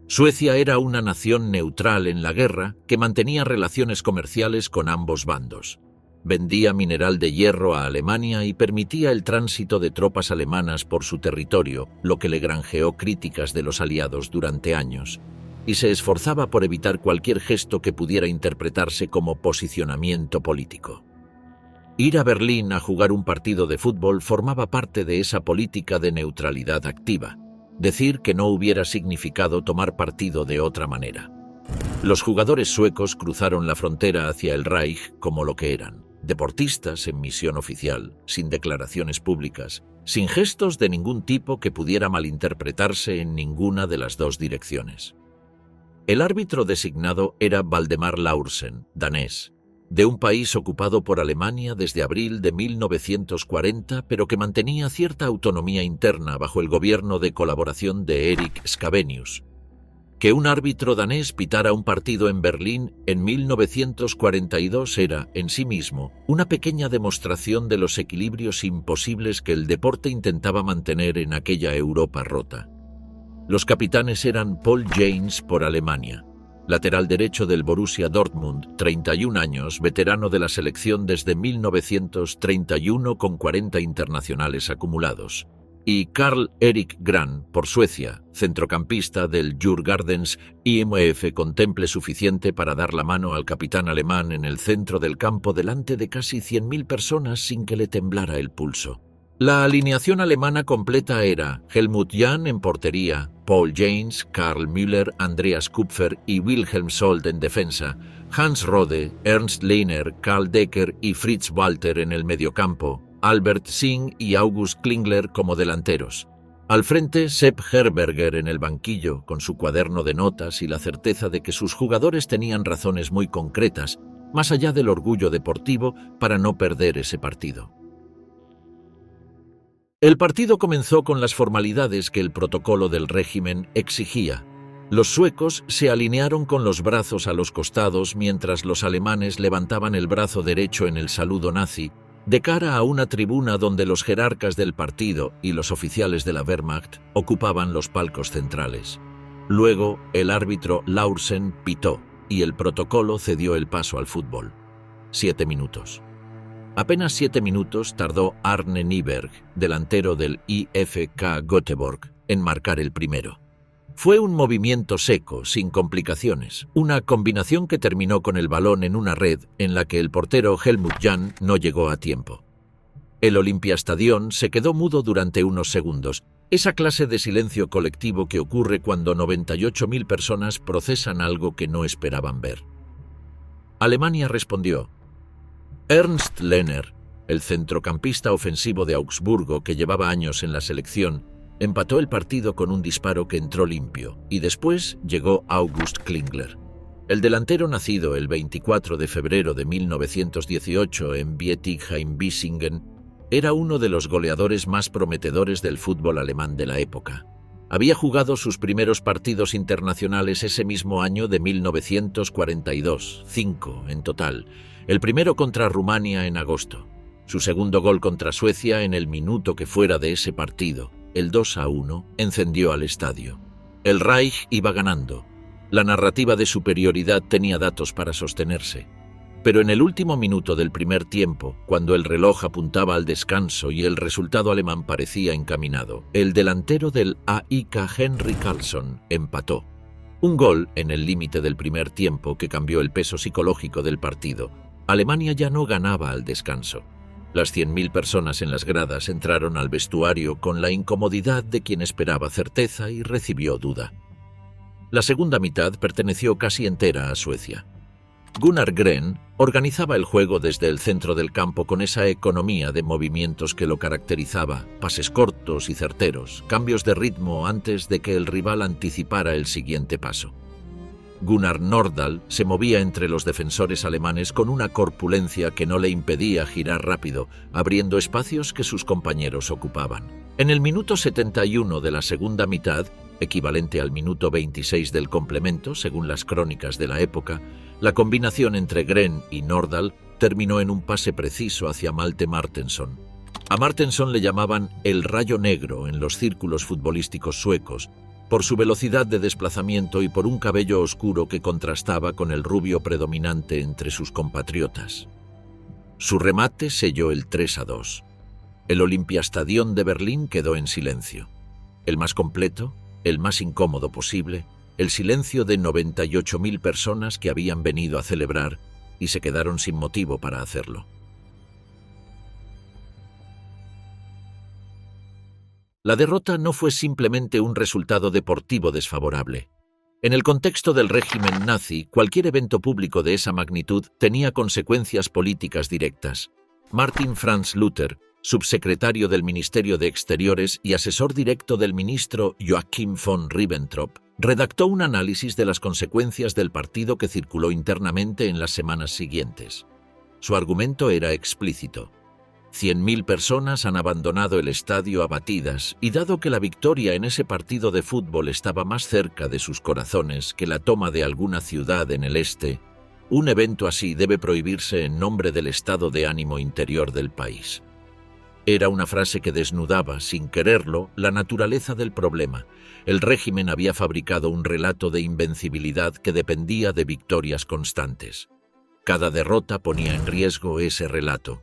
Suecia era una nación neutral en la guerra que mantenía relaciones comerciales con ambos bandos. Vendía mineral de hierro a Alemania y permitía el tránsito de tropas alemanas por su territorio, lo que le granjeó críticas de los aliados durante años, y se esforzaba por evitar cualquier gesto que pudiera interpretarse como posicionamiento político. Ir a Berlín a jugar un partido de fútbol formaba parte de esa política de neutralidad activa. Decir que no hubiera significado tomar partido de otra manera. Los jugadores suecos cruzaron la frontera hacia el Reich como lo que eran, deportistas en misión oficial, sin declaraciones públicas, sin gestos de ningún tipo que pudiera malinterpretarse en ninguna de las 2 direcciones. El árbitro designado era Valdemar Laursen, danés. de un país ocupado por Alemania desde abril de 1940, pero que mantenía cierta autonomía interna bajo el gobierno de colaboración de Erik Scavenius. Que un árbitro danés pitara un partido en Berlín en 1942 era, en sí mismo, una pequeña demostración de los equilibrios imposibles que el deporte intentaba mantener en aquella Europa rota. Los capitanes eran Paul Janes por Alemania, lateral derecho del Borussia Dortmund, 31 años, veterano de la selección desde 1931 con 40 internacionales acumulados, y Karl-Erik Gran por Suecia, centrocampista del Djurgårdens IMF con temple suficiente para dar la mano al capitán alemán en el centro del campo delante de casi 100.000 personas sin que le temblara el pulso. La alineación alemana completa era Helmut Jahn en portería, Paul Janes, Karl Müller, Andreas Kupfer y Wilhelm Sold en defensa, Hans Rode, Ernst Lehner, Karl Decker y Fritz Walter en el mediocampo, Albert Singh y August Klingler como delanteros. Al frente, Sepp Herberger en el banquillo, con su cuaderno de notas y la certeza de que sus jugadores tenían razones muy concretas, más allá del orgullo deportivo, para no perder ese partido. El partido comenzó con las formalidades que el protocolo del régimen exigía. Los suecos se alinearon con los brazos a los costados mientras los alemanes levantaban el brazo derecho en el saludo nazi, de cara a una tribuna donde los jerarcas del partido y los oficiales de la Wehrmacht ocupaban los palcos centrales. Luego, el árbitro Laursen pitó y el protocolo cedió el paso al fútbol. 7 minutos. Apenas 7 minutos tardó Arne Nyberg, delantero del IFK Göteborg, en marcar el primero. Fue un movimiento seco, sin complicaciones, una combinación que terminó con el balón en una red en la que el portero Helmut Jahn no llegó a tiempo. El Olympiastadion se quedó mudo durante unos segundos, esa clase de silencio colectivo que ocurre cuando 98.000 personas procesan algo que no esperaban ver. Alemania respondió. Ernst Lehner, el centrocampista ofensivo de Augsburgo que llevaba años en la selección, empató el partido con un disparo que entró limpio, y después llegó August Klingler. El delantero nacido el 24 de febrero de 1918 en Bietigheim-Bissingen era uno de los goleadores más prometedores del fútbol alemán de la época. Había jugado sus primeros partidos internacionales ese mismo año de 1942, 5 en total, el primero contra Rumania en agosto. Su segundo gol contra Suecia en el minuto que fuera de ese partido, el 2-1, encendió al estadio. El Reich iba ganando. La narrativa de superioridad tenía datos para sostenerse. Pero en el último minuto del primer tiempo, cuando el reloj apuntaba al descanso y el resultado alemán parecía encaminado, el delantero del AIK Henry Karlsson empató. Un gol en el límite del primer tiempo que cambió el peso psicológico del partido. Alemania ya no ganaba al descanso. Las 100.000 personas en las gradas entraron al vestuario con la incomodidad de quien esperaba certeza y recibió duda. La segunda mitad perteneció casi entera a Suecia. Gunnar Gren organizaba el juego desde el centro del campo con esa economía de movimientos que lo caracterizaba, pases cortos y certeros, cambios de ritmo antes de que el rival anticipara el siguiente paso. Gunnar Nordahl se movía entre los defensores alemanes con una corpulencia que no le impedía girar rápido, abriendo espacios que sus compañeros ocupaban. En el minuto 71 de la segunda mitad, equivalente al minuto 26 del complemento, según las crónicas de la época, la combinación entre Gren y Nordahl terminó en un pase preciso hacia Malte Martensson. A Martensson le llamaban el rayo negro en los círculos futbolísticos suecos, por su velocidad de desplazamiento y por un cabello oscuro que contrastaba con el rubio predominante entre sus compatriotas. Su remate selló el 3-2. El Olympiastadion de Berlín quedó en silencio. El más completo, el más incómodo posible, el silencio de 98.000 personas que habían venido a celebrar y se quedaron sin motivo para hacerlo. La derrota no fue simplemente un resultado deportivo desfavorable. En el contexto del régimen nazi, cualquier evento público de esa magnitud tenía consecuencias políticas directas. Martin Franz Luther, subsecretario del Ministerio de Exteriores y asesor directo del ministro Joachim von Ribbentrop, redactó un análisis de las consecuencias del partido que circuló internamente en las semanas siguientes. Su argumento era explícito. 100.000 personas han abandonado el estadio abatidas y dado que la victoria en ese partido de fútbol estaba más cerca de sus corazones que la toma de alguna ciudad en el este, un evento así debe prohibirse en nombre del estado de ánimo interior del país. Era una frase que desnudaba, sin quererlo, la naturaleza del problema. El régimen había fabricado un relato de invencibilidad que dependía de victorias constantes. Cada derrota ponía en riesgo ese relato.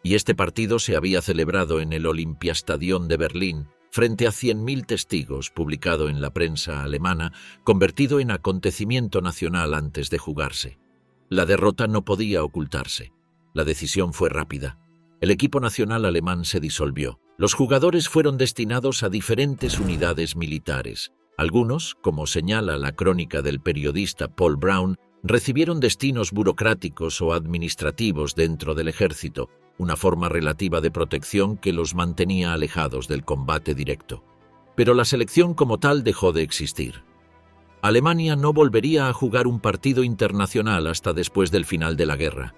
Y este partido se había celebrado en el Olympiastadion de Berlín, frente a 100.000 testigos, publicado en la prensa alemana, convertido en acontecimiento nacional antes de jugarse. La derrota no podía ocultarse. La decisión fue rápida. El equipo nacional alemán se disolvió. Los jugadores fueron destinados a diferentes unidades militares. Algunos, como señala la crónica del periodista Paul Brown, recibieron destinos burocráticos o administrativos dentro del ejército, una forma relativa de protección que los mantenía alejados del combate directo. Pero la selección como tal dejó de existir. Alemania no volvería a jugar un partido internacional hasta después del final de la guerra.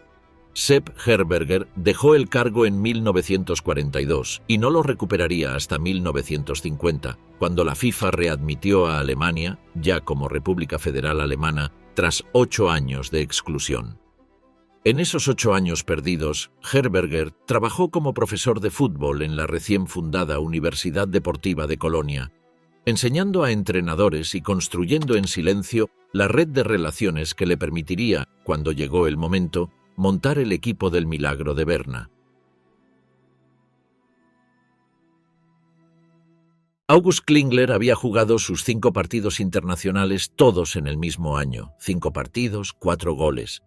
Sepp Herberger dejó el cargo en 1942 y no lo recuperaría hasta 1950, cuando la FIFA readmitió a Alemania, ya como República Federal Alemana, tras 8 años de exclusión. En esos 8 años perdidos, Herberger trabajó como profesor de fútbol en la recién fundada Universidad Deportiva de Colonia, enseñando a entrenadores y construyendo en silencio la red de relaciones que le permitiría, cuando llegó el momento, montar el equipo del Milagro de Berna. August Klingler había jugado sus 5 partidos internacionales todos en el mismo año, 5 partidos, 4 goles.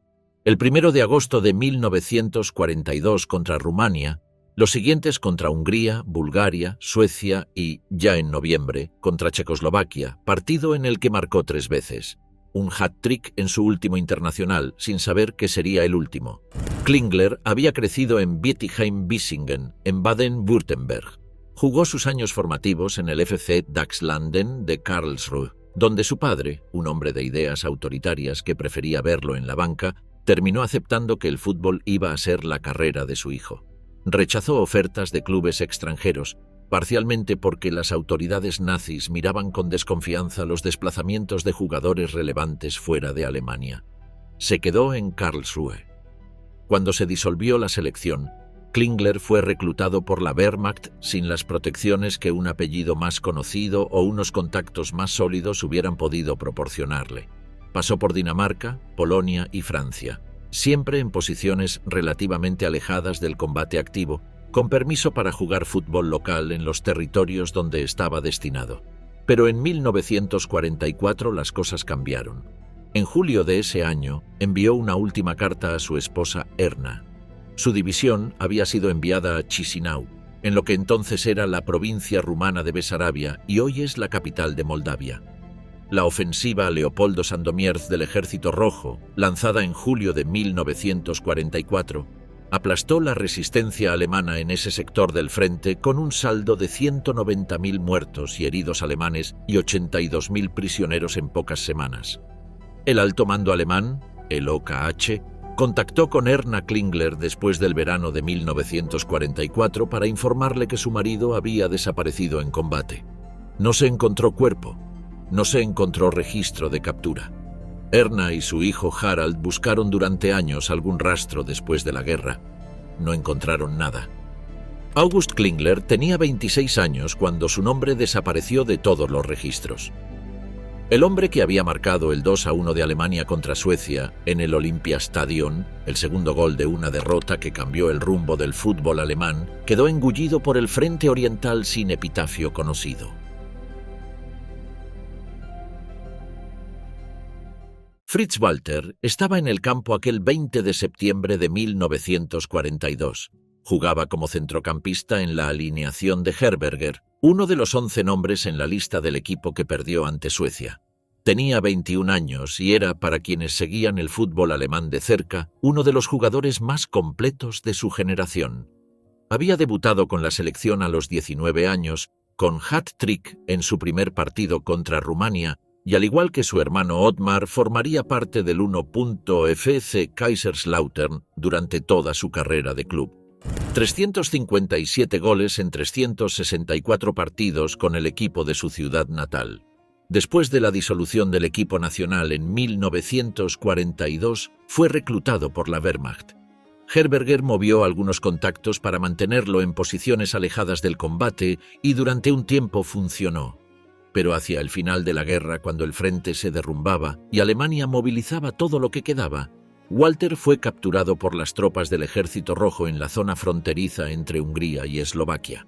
El 1 de agosto de 1942 contra Rumania, los siguientes contra Hungría, Bulgaria, Suecia y, ya en noviembre, contra Checoslovaquia, partido en el que marcó 3 veces. Un hat-trick en su último internacional, sin saber que sería el último. Klingler había crecido en Bietigheim-Bissingen, en Baden-Württemberg. Jugó sus años formativos en el FC Dachslanden de Karlsruhe, donde su padre, un hombre de ideas autoritarias que prefería verlo en la banca, terminó aceptando que el fútbol iba a ser la carrera de su hijo. Rechazó ofertas de clubes extranjeros, parcialmente porque las autoridades nazis miraban con desconfianza los desplazamientos de jugadores relevantes fuera de Alemania. Se quedó en Karlsruhe. Cuando se disolvió la selección, Klingler fue reclutado por la Wehrmacht sin las protecciones que un apellido más conocido o unos contactos más sólidos hubieran podido proporcionarle. Pasó por Dinamarca, Polonia y Francia, siempre en posiciones relativamente alejadas del combate activo, con permiso para jugar fútbol local en los territorios donde estaba destinado. Pero en 1944 las cosas cambiaron. En julio de ese año envió una última carta a su esposa Erna. Su división había sido enviada a Chisinau, en lo que entonces era la provincia rumana de Besarabia y hoy es la capital de Moldavia. La ofensiva Leopoldo Sandomierz del Ejército Rojo, lanzada en julio de 1944, aplastó la resistencia alemana en ese sector del frente con un saldo de 190.000 muertos y heridos alemanes y 82.000 prisioneros en pocas semanas. El alto mando alemán, el OKH, contactó con Erna Klingler después del verano de 1944 para informarle que su marido había desaparecido en combate. No se encontró cuerpo, no se encontró registro de captura. Erna y su hijo Harald buscaron durante años algún rastro después de la guerra. No encontraron nada. August Klingler tenía 26 años cuando su nombre desapareció de todos los registros. El hombre que había marcado el 2-1 de Alemania contra Suecia en el Olympiastadion, el segundo gol de una derrota que cambió el rumbo del fútbol alemán, quedó engullido por el frente oriental sin epitafio conocido. Fritz Walter estaba en el campo aquel 20 de septiembre de 1942. Jugaba como centrocampista en la alineación de Herberger, uno de los 11 nombres en la lista del equipo que perdió ante Suecia. Tenía 21 años y era, para quienes seguían el fútbol alemán de cerca, uno de los jugadores más completos de su generación. Había debutado con la selección a los 19 años, con hat-trick en su primer partido contra Rumania, y al igual que su hermano Ottmar, formaría parte del 1.FC Kaiserslautern durante toda su carrera de club. 357 goles en 364 partidos con el equipo de su ciudad natal. Después de la disolución del equipo nacional en 1942, fue reclutado por la Wehrmacht. Herberger movió algunos contactos para mantenerlo en posiciones alejadas del combate y durante un tiempo funcionó. Pero hacia el final de la guerra, cuando el frente se derrumbaba y Alemania movilizaba todo lo que quedaba, Walter fue capturado por las tropas del Ejército Rojo en la zona fronteriza entre Hungría y Eslovaquia.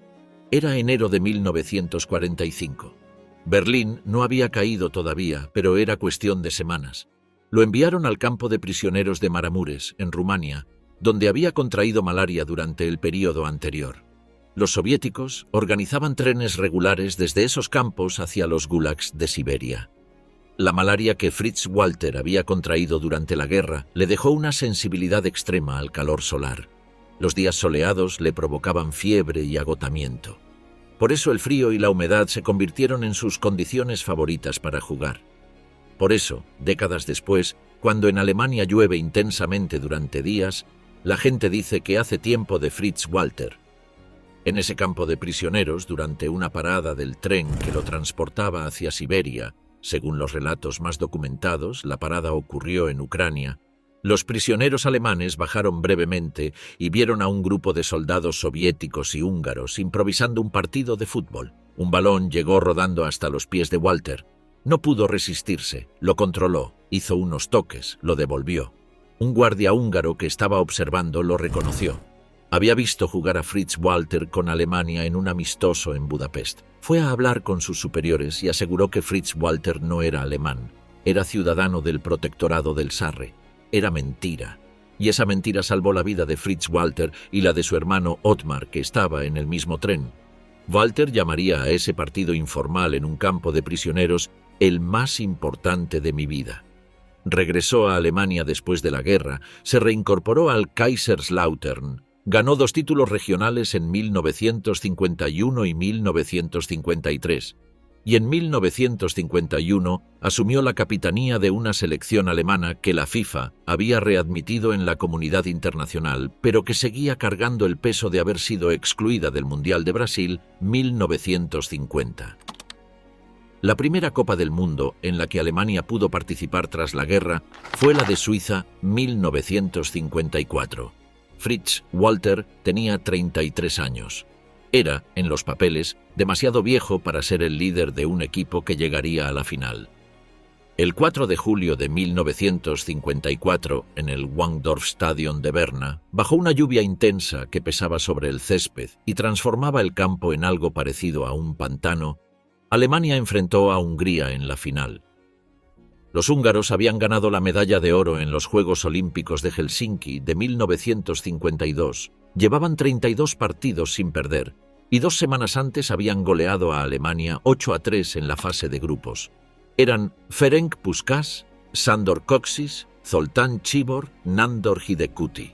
Era enero de 1945. Berlín no había caído todavía, pero era cuestión de semanas. Lo enviaron al campo de prisioneros de Maramures, en Rumania, donde había contraído malaria durante el período anterior. Los soviéticos organizaban trenes regulares desde esos campos hacia los gulags de Siberia. La malaria que Fritz Walter había contraído durante la guerra le dejó una sensibilidad extrema al calor solar. Los días soleados le provocaban fiebre y agotamiento. Por eso el frío y la humedad se convirtieron en sus condiciones favoritas para jugar. Por eso, décadas después, cuando en Alemania llueve intensamente durante días, la gente dice que hace tiempo de Fritz Walter. En ese campo de prisioneros, durante una parada del tren que lo transportaba hacia Siberia, según los relatos más documentados, la parada ocurrió en Ucrania, los prisioneros alemanes bajaron brevemente y vieron a un grupo de soldados soviéticos y húngaros improvisando un partido de fútbol. Un balón llegó rodando hasta los pies de Walter. No pudo resistirse, lo controló, hizo unos toques, lo devolvió. Un guardia húngaro que estaba observando lo reconoció. Había visto jugar a Fritz Walter con Alemania en un amistoso en Budapest. Fue a hablar con sus superiores y aseguró que Fritz Walter no era alemán, era ciudadano del protectorado del Sarre. Era mentira. Y esa mentira salvó la vida de Fritz Walter y la de su hermano Ottmar, que estaba en el mismo tren. Walter llamaría a ese partido informal en un campo de prisioneros el más importante de mi vida. Regresó a Alemania después de la guerra, se reincorporó al Kaiserslautern, ganó 2 títulos regionales en 1951 y 1953, y en 1951 asumió la capitanía de una selección alemana que la FIFA había readmitido en la comunidad internacional, pero que seguía cargando el peso de haber sido excluida del Mundial de Brasil 1950. La primera Copa del Mundo en la que Alemania pudo participar tras la guerra fue la de Suiza 1954. Fritz Walter tenía 33 años. Era, en los papeles, demasiado viejo para ser el líder de un equipo que llegaría a la final. El 4 de julio de 1954, en el Wangdorf-Stadion de Berna, bajo una lluvia intensa que pesaba sobre el césped y transformaba el campo en algo parecido a un pantano, Alemania enfrentó a Hungría en la final. Los húngaros habían ganado la medalla de oro en los Juegos Olímpicos de Helsinki de 1952. Llevaban 32 partidos sin perder y 2 semanas antes habían goleado a Alemania 8-3 en la fase de grupos. Eran Ferenc Puskás, Sándor Kocsis, Zoltán Csibor, Nándor Hidekuti.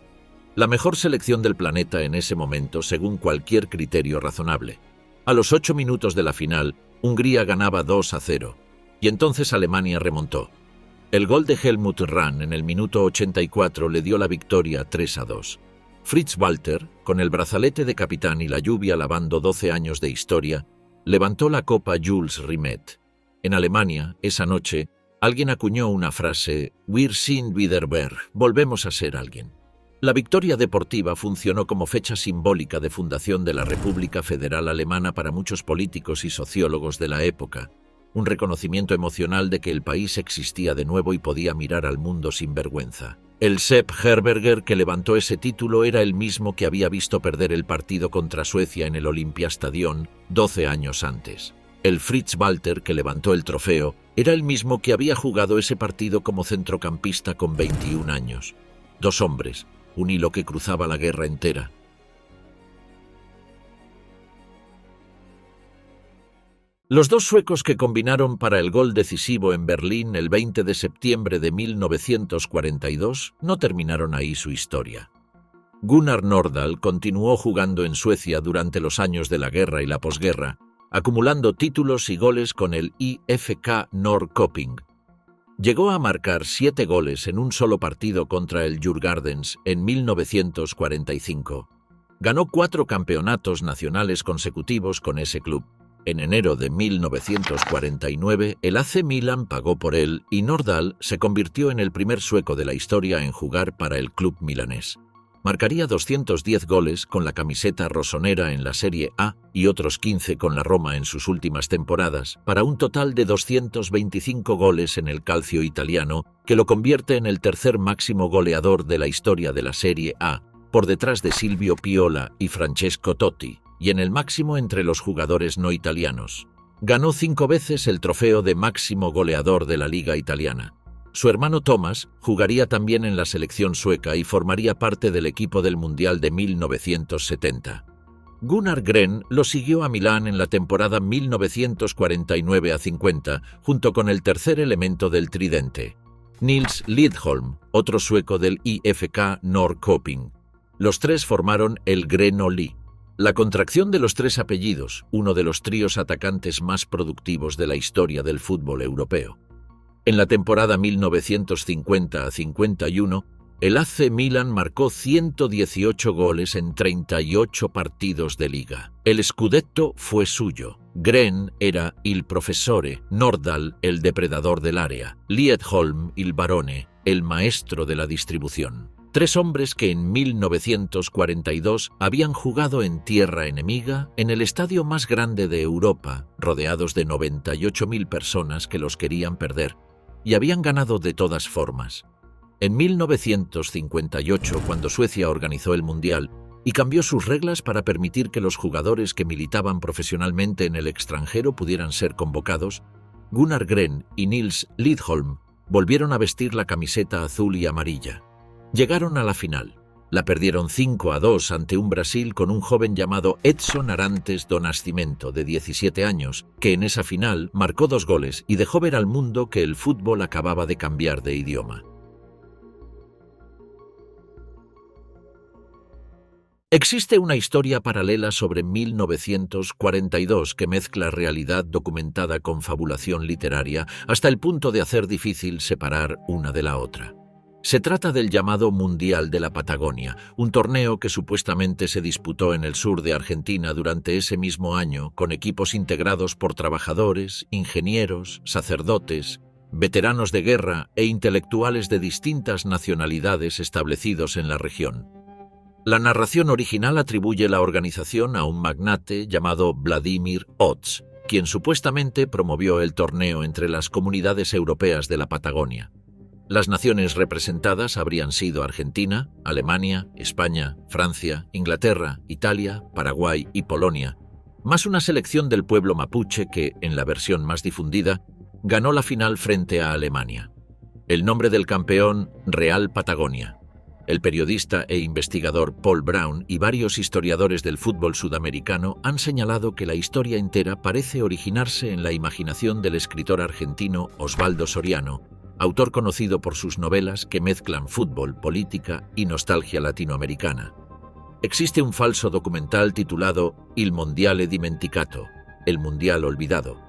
La mejor selección del planeta en ese momento según cualquier criterio razonable. A los 8 minutos de la final, Hungría ganaba 2-0. Y entonces Alemania remontó. El gol de Helmut Rahn en el minuto 84 le dio la victoria 3-2. Fritz Walter, con el brazalete de capitán y la lluvia lavando 12 años de historia, levantó la copa Jules Rimet. En Alemania, esa noche, alguien acuñó una frase: Wir sind wieder wer, volvemos a ser alguien. La victoria deportiva funcionó como fecha simbólica de fundación de la República Federal Alemana para muchos políticos y sociólogos de la época. Un reconocimiento emocional de que el país existía de nuevo y podía mirar al mundo sin vergüenza. El Sepp Herberger que levantó ese título era el mismo que había visto perder el partido contra Suecia en el Olympiastadion 12 años antes. El Fritz Walter que levantó el trofeo era el mismo que había jugado ese partido como centrocampista con 21 años. 2 hombres, un hilo que cruzaba la guerra entera. Los 2 suecos que combinaron para el gol decisivo en Berlín el 20 de septiembre de 1942 no terminaron ahí su historia. Gunnar Nordahl continuó jugando en Suecia durante los años de la guerra y la posguerra, acumulando títulos y goles con el IFK Norrköping. Llegó a marcar 7 goles en un solo partido contra el Djurgårdens en 1945. Ganó 4 campeonatos nacionales consecutivos con ese club. En enero de 1949, el AC Milan pagó por él y Nordahl se convirtió en el primer sueco de la historia en jugar para el club milanés. Marcaría 210 goles con la camiseta rosonera en la Serie A y otros 15 con la Roma en sus últimas temporadas, para un total de 225 goles en el calcio italiano, que lo convierte en el tercer máximo goleador de la historia de la Serie A, por detrás de Silvio Piola y Francesco Totti, y en el máximo entre los jugadores no italianos. Ganó 5 veces el trofeo de máximo goleador de la Liga italiana. Su hermano Thomas jugaría también en la selección sueca y formaría parte del equipo del Mundial de 1970. Gunnar Gren lo siguió a Milán en la temporada 1949-50, junto con el tercer elemento del tridente, Nils Lidholm, otro sueco del IFK Norrköping. Los tres formaron el Grenoli, la contracción de los 3 apellidos, uno de los tríos atacantes más productivos de la historia del fútbol europeo. En la temporada 1950-51, el AC Milan marcó 118 goles en 38 partidos de liga. El Scudetto fue suyo. Gren era il professore, Nordahl el depredador del área, Liedholm il barone, el maestro de la distribución. 3 hombres que en 1942 habían jugado en tierra enemiga en el estadio más grande de Europa, rodeados de 98.000 personas que los querían perder, y habían ganado de todas formas. En 1958, cuando Suecia organizó el Mundial y cambió sus reglas para permitir que los jugadores que militaban profesionalmente en el extranjero pudieran ser convocados, Gunnar Gren y Nils Lidholm volvieron a vestir la camiseta azul y amarilla. Llegaron a la final. La perdieron 5-2 ante un Brasil con un joven llamado Edson Arantes do Nascimento, de 17 años, que en esa final marcó 2 goles y dejó ver al mundo que el fútbol acababa de cambiar de idioma. Existe una historia paralela sobre 1942 que mezcla realidad documentada con fabulación literaria hasta el punto de hacer difícil separar una de la otra. Se trata del llamado Mundial de la Patagonia, un torneo que supuestamente se disputó en el sur de Argentina durante ese mismo año, con equipos integrados por trabajadores, ingenieros, sacerdotes, veteranos de guerra e intelectuales de distintas nacionalidades establecidos en la región. La narración original atribuye la organización a un magnate llamado Vladimir Otz, quien supuestamente promovió el torneo entre las comunidades europeas de la Patagonia. Las naciones representadas habrían sido Argentina, Alemania, España, Francia, Inglaterra, Italia, Paraguay y Polonia, más una selección del pueblo mapuche que, en la versión más difundida, ganó la final frente a Alemania. El nombre del campeón, Real Patagonia. El periodista e investigador Paul Brown y varios historiadores del fútbol sudamericano han señalado que la historia entera parece originarse en la imaginación del escritor argentino Osvaldo Soriano, autor conocido por sus novelas que mezclan fútbol, política y nostalgia latinoamericana. Existe un falso documental titulado Il Mondiale Dimenticato, el Mundial Olvidado,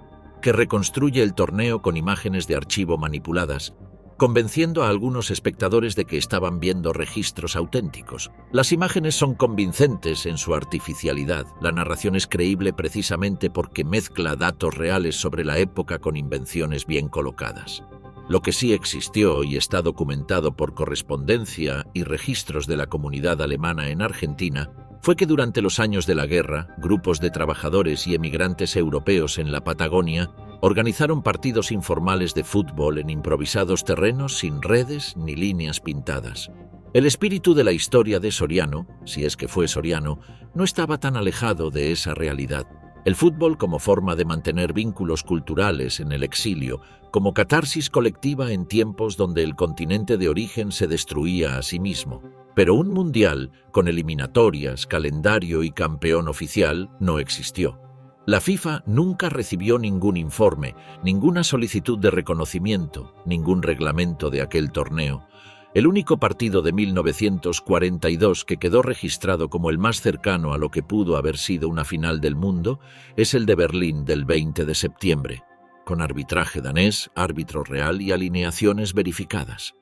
que reconstruye el torneo con imágenes de archivo manipuladas, convenciendo a algunos espectadores de que estaban viendo registros auténticos. Las imágenes son convincentes en su artificialidad. La narración es creíble precisamente porque mezcla datos reales sobre la época con invenciones bien colocadas. Lo que sí existió y está documentado por correspondencia y registros de la comunidad alemana en Argentina fue que durante los años de la guerra, grupos de trabajadores y emigrantes europeos en la Patagonia organizaron partidos informales de fútbol en improvisados terrenos sin redes ni líneas pintadas. El espíritu de la historia de Soriano, si es que fue Soriano, no estaba tan alejado de esa realidad. El fútbol como forma de mantener vínculos culturales en el exilio, como catarsis colectiva en tiempos donde el continente de origen se destruía a sí mismo. Pero un mundial, con eliminatorias, calendario y campeón oficial, no existió. La FIFA nunca recibió ningún informe, ninguna solicitud de reconocimiento, ningún reglamento de aquel torneo. El único partido de 1942 que quedó registrado como el más cercano a lo que pudo haber sido una final del mundo es el de Berlín del 20 de septiembre, con arbitraje danés, árbitro real y alineaciones verificadas.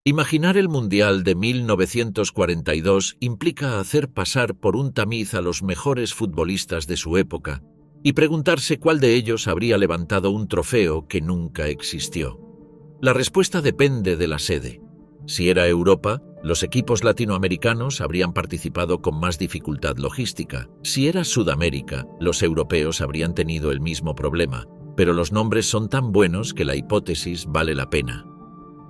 Imaginar el Mundial de 1942 implica hacer pasar por un tamiz a los mejores futbolistas de su época y preguntarse cuál de ellos habría levantado un trofeo que nunca existió. La respuesta depende de la sede. Si era Europa, los equipos latinoamericanos habrían participado con más dificultad logística. Si era Sudamérica, los europeos habrían tenido el mismo problema, pero los nombres son tan buenos que la hipótesis vale la pena.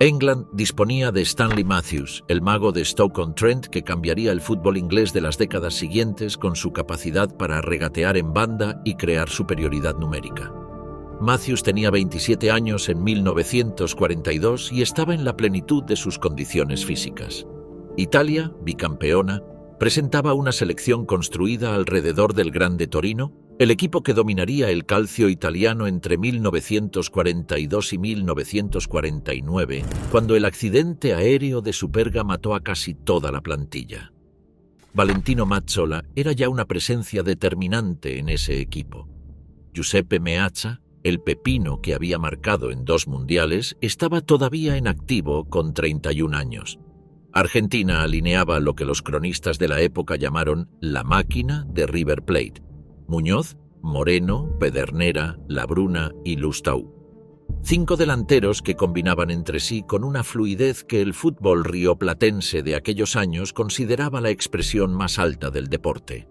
England disponía de Stanley Matthews, el mago de Stoke-on-Trent que cambiaría el fútbol inglés de las décadas siguientes con su capacidad para regatear en banda y crear superioridad numérica. Matthews tenía 27 años en 1942 y estaba en la plenitud de sus condiciones físicas. Italia, bicampeona, presentaba una selección construida alrededor del Grande Torino, el equipo que dominaría el calcio italiano entre 1942 y 1949, cuando el accidente aéreo de Superga mató a casi toda la plantilla. Valentino Mazzola era ya una presencia determinante en ese equipo. Giuseppe Meazza, el pepino que había marcado en 2 mundiales, estaba todavía en activo con 31 años. Argentina alineaba lo que los cronistas de la época llamaron la máquina de River Plate. Muñoz, Moreno, Pedernera, Labruna y Lustau. 5 delanteros que combinaban entre sí con una fluidez que el fútbol rioplatense de aquellos años consideraba la expresión más alta del deporte.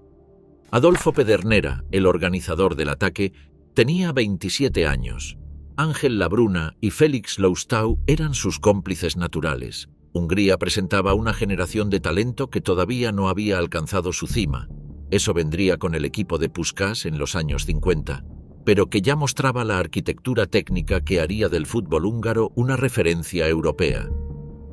Adolfo Pedernera, el organizador del ataque, tenía 27 años. Ángel Labruna y Félix Lustau eran sus cómplices naturales. Hungría presentaba una generación de talento que todavía no había alcanzado su cima. Eso vendría con el equipo de Puskás en los años 50, pero que ya mostraba la arquitectura técnica que haría del fútbol húngaro una referencia europea.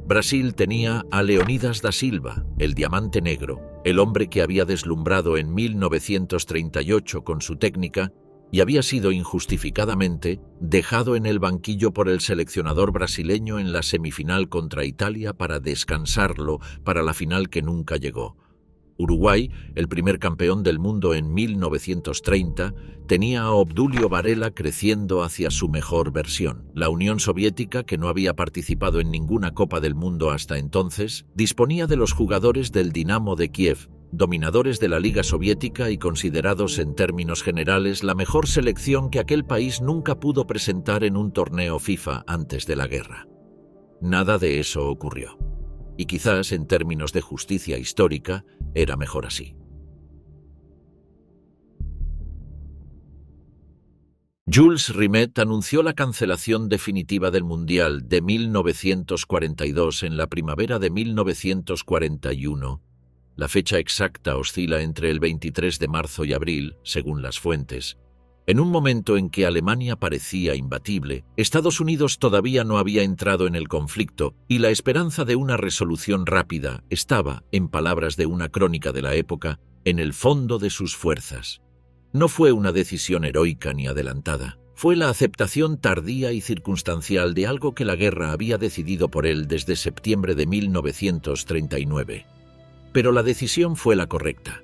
Brasil tenía a Leonidas da Silva, el diamante negro, el hombre que había deslumbrado en 1938 con su técnica y había sido injustificadamente dejado en el banquillo por el seleccionador brasileño en la semifinal contra Italia para descansarlo para la final que nunca llegó. Uruguay, el primer campeón del mundo en 1930, tenía a Obdulio Varela creciendo hacia su mejor versión. La Unión Soviética, que no había participado en ninguna Copa del Mundo hasta entonces, disponía de los jugadores del Dinamo de Kiev, dominadores de la Liga Soviética y considerados en términos generales la mejor selección que aquel país nunca pudo presentar en un torneo FIFA antes de la guerra. Nada de eso ocurrió. Y quizás, en términos de justicia histórica, era mejor así. Jules Rimet anunció la cancelación definitiva del Mundial de 1942 en la primavera de 1941. La fecha exacta oscila entre el 23 de marzo y abril, según las fuentes. En un momento en que Alemania parecía imbatible, Estados Unidos todavía no había entrado en el conflicto y la esperanza de una resolución rápida estaba, en palabras de una crónica de la época, en el fondo de sus fuerzas. No fue una decisión heroica ni adelantada, fue la aceptación tardía y circunstancial de algo que la guerra había decidido por él desde septiembre de 1939. Pero la decisión fue la correcta.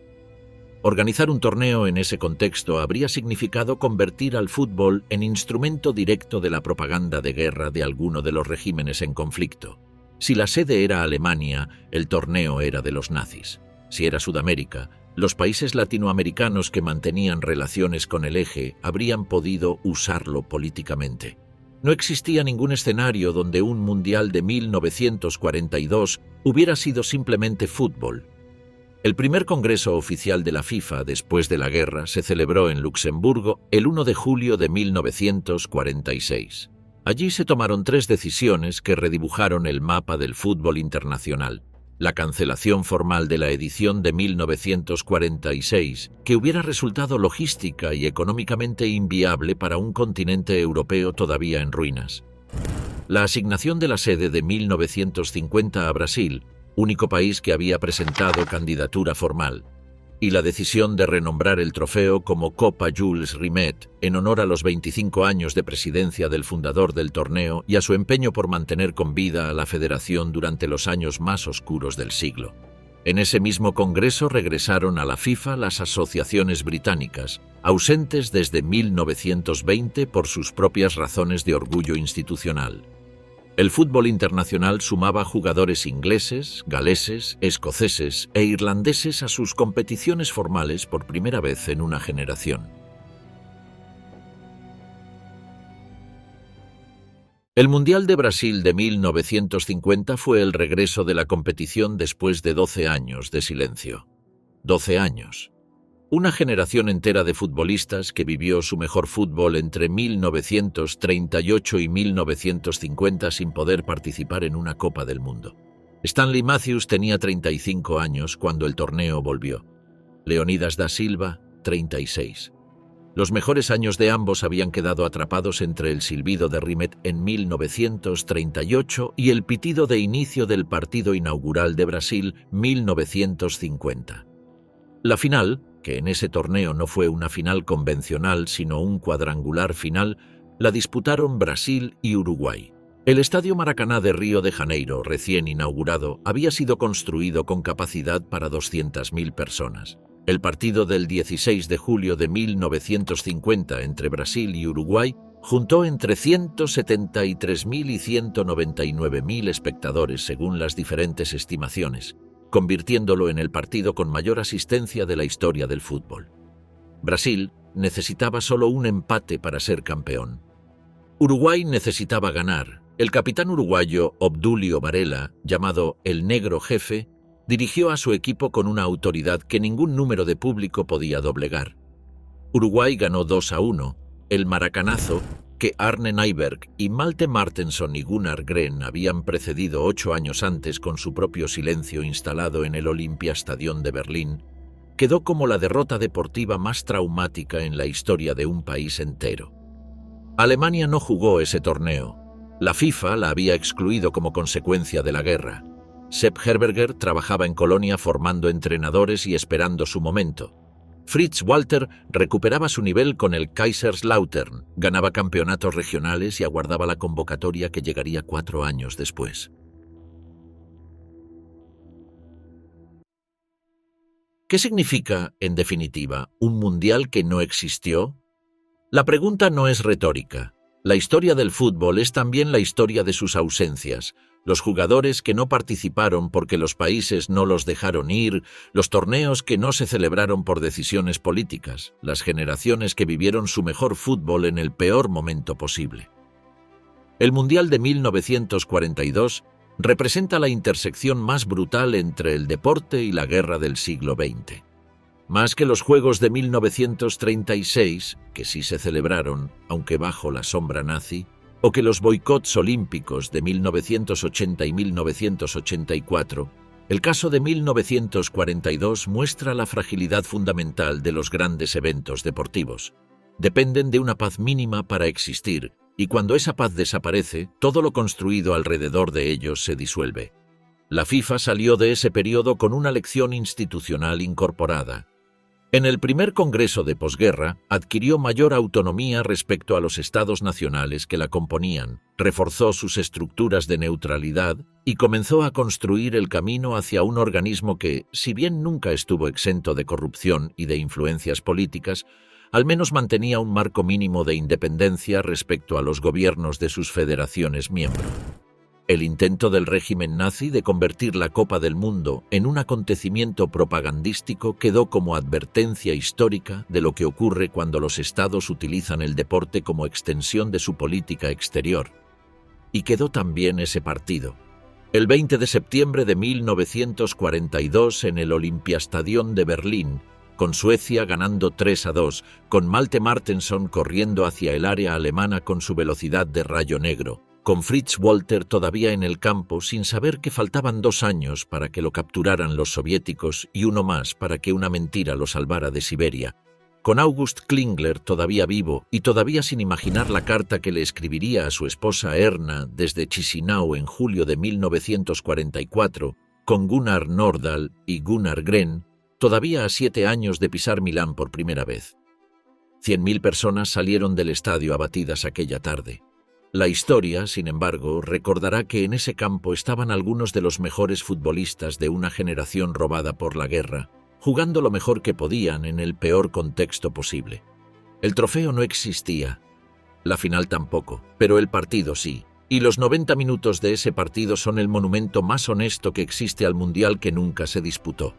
Organizar un torneo en ese contexto habría significado convertir al fútbol en instrumento directo de la propaganda de guerra de alguno de los regímenes en conflicto. Si la sede era Alemania, el torneo era de los nazis. Si era Sudamérica, los países latinoamericanos que mantenían relaciones con el eje habrían podido usarlo políticamente. No existía ningún escenario donde un Mundial de 1942 hubiera sido simplemente fútbol. El primer congreso oficial de la FIFA después de la guerra se celebró en Luxemburgo el 1 de julio de 1946. Allí se tomaron 3 decisiones que redibujaron el mapa del fútbol internacional. La cancelación formal de la edición de 1946, que hubiera resultado logística y económicamente inviable para un continente europeo todavía en ruinas. La asignación de la sede de 1950 a Brasil, único país que había presentado candidatura formal. y la decisión de renombrar el trofeo como Copa Jules Rimet en honor a los 25 años de presidencia del fundador del torneo y a su empeño por mantener con vida a la federación durante los años más oscuros del siglo. En ese mismo congreso regresaron a la FIFA las asociaciones británicas, ausentes desde 1920 por sus propias razones de orgullo institucional. El fútbol internacional sumaba jugadores ingleses, galeses, escoceses e irlandeses a sus competiciones formales por primera vez en una generación. El Mundial de Brasil de 1950 fue el regreso de la competición después de 12 años de silencio. 12 años. Una generación entera de futbolistas que vivió su mejor fútbol entre 1938 y 1950 sin poder participar en una Copa del Mundo. Stanley Matthews tenía 35 años cuando el torneo volvió. Leonidas da Silva, 36. Los mejores años de ambos habían quedado atrapados entre el silbido de Rimet en 1938 y el pitido de inicio del partido inaugural de Brasil 1950. La final, que en ese torneo no fue una final convencional sino un cuadrangular final, la disputaron Brasil y Uruguay. El Estadio Maracaná de Río de Janeiro, recién inaugurado, había sido construido con capacidad para 200.000 personas. El partido del 16 de julio de 1950 entre Brasil y Uruguay juntó entre 173.000 y 199.000 espectadores según las diferentes estimaciones, convirtiéndolo en el partido con mayor asistencia de la historia del fútbol. Brasil necesitaba solo un empate para ser campeón. Uruguay necesitaba ganar. El capitán uruguayo Obdulio Varela, llamado el Negro Jefe, dirigió a su equipo con una autoridad que ningún número de público podía doblegar. Uruguay ganó 2-1, el maracanazo que Arne Nyberg y Malte Martensson y Gunnar Gren habían precedido 8 años antes con su propio silencio instalado en el Olympiastadion de Berlín, quedó como la derrota deportiva más traumática en la historia de un país entero. Alemania no jugó ese torneo. La FIFA la había excluido como consecuencia de la guerra. Sepp Herberger trabajaba en Colonia formando entrenadores y esperando su momento. Fritz Walter recuperaba su nivel con el Kaiserslautern, ganaba campeonatos regionales y aguardaba la convocatoria que llegaría 4 años después. ¿Qué significa, en definitiva, un mundial que no existió? La pregunta no es retórica. La historia del fútbol es también la historia de sus ausencias, los jugadores que no participaron porque los países no los dejaron ir, los torneos que no se celebraron por decisiones políticas, las generaciones que vivieron su mejor fútbol en el peor momento posible. El Mundial de 1942 representa la intersección más brutal entre el deporte y la guerra del siglo XX. Más que los Juegos de 1936, que sí se celebraron, aunque bajo la sombra nazi, o que los boicots olímpicos de 1980 y 1984, el caso de 1942 muestra la fragilidad fundamental de los grandes eventos deportivos. Dependen de una paz mínima para existir, y cuando esa paz desaparece, todo lo construido alrededor de ellos se disuelve. La FIFA salió de ese periodo con una lección institucional incorporada. En el primer congreso de posguerra, adquirió mayor autonomía respecto a los estados nacionales que la componían, reforzó sus estructuras de neutralidad y comenzó a construir el camino hacia un organismo que, si bien nunca estuvo exento de corrupción y de influencias políticas, al menos mantenía un marco mínimo de independencia respecto a los gobiernos de sus federaciones miembros. El intento del régimen nazi de convertir la Copa del Mundo en un acontecimiento propagandístico quedó como advertencia histórica de lo que ocurre cuando los estados utilizan el deporte como extensión de su política exterior. Y quedó también ese partido. El 20 de septiembre de 1942 en el Olympiastadion de Berlín, con Suecia ganando 3-2, con Malte Martensson corriendo hacia el área alemana con su velocidad de rayo negro, con Fritz Walter todavía en el campo sin saber que faltaban 2 años para que lo capturaran los soviéticos y uno más para que una mentira lo salvara de Siberia, con August Klingler todavía vivo y todavía sin imaginar la carta que le escribiría a su esposa Erna desde Chisinau en julio de 1944, con Gunnar Nordahl y Gunnar Gren, todavía a 7 años de pisar Milán por primera vez. 100.000 personas salieron del estadio abatidas aquella tarde. La historia, sin embargo, recordará que en ese campo estaban algunos de los mejores futbolistas de una generación robada por la guerra, jugando lo mejor que podían en el peor contexto posible. El trofeo no existía, la final tampoco, pero el partido sí, y los 90 minutos de ese partido son el monumento más honesto que existe al Mundial que nunca se disputó.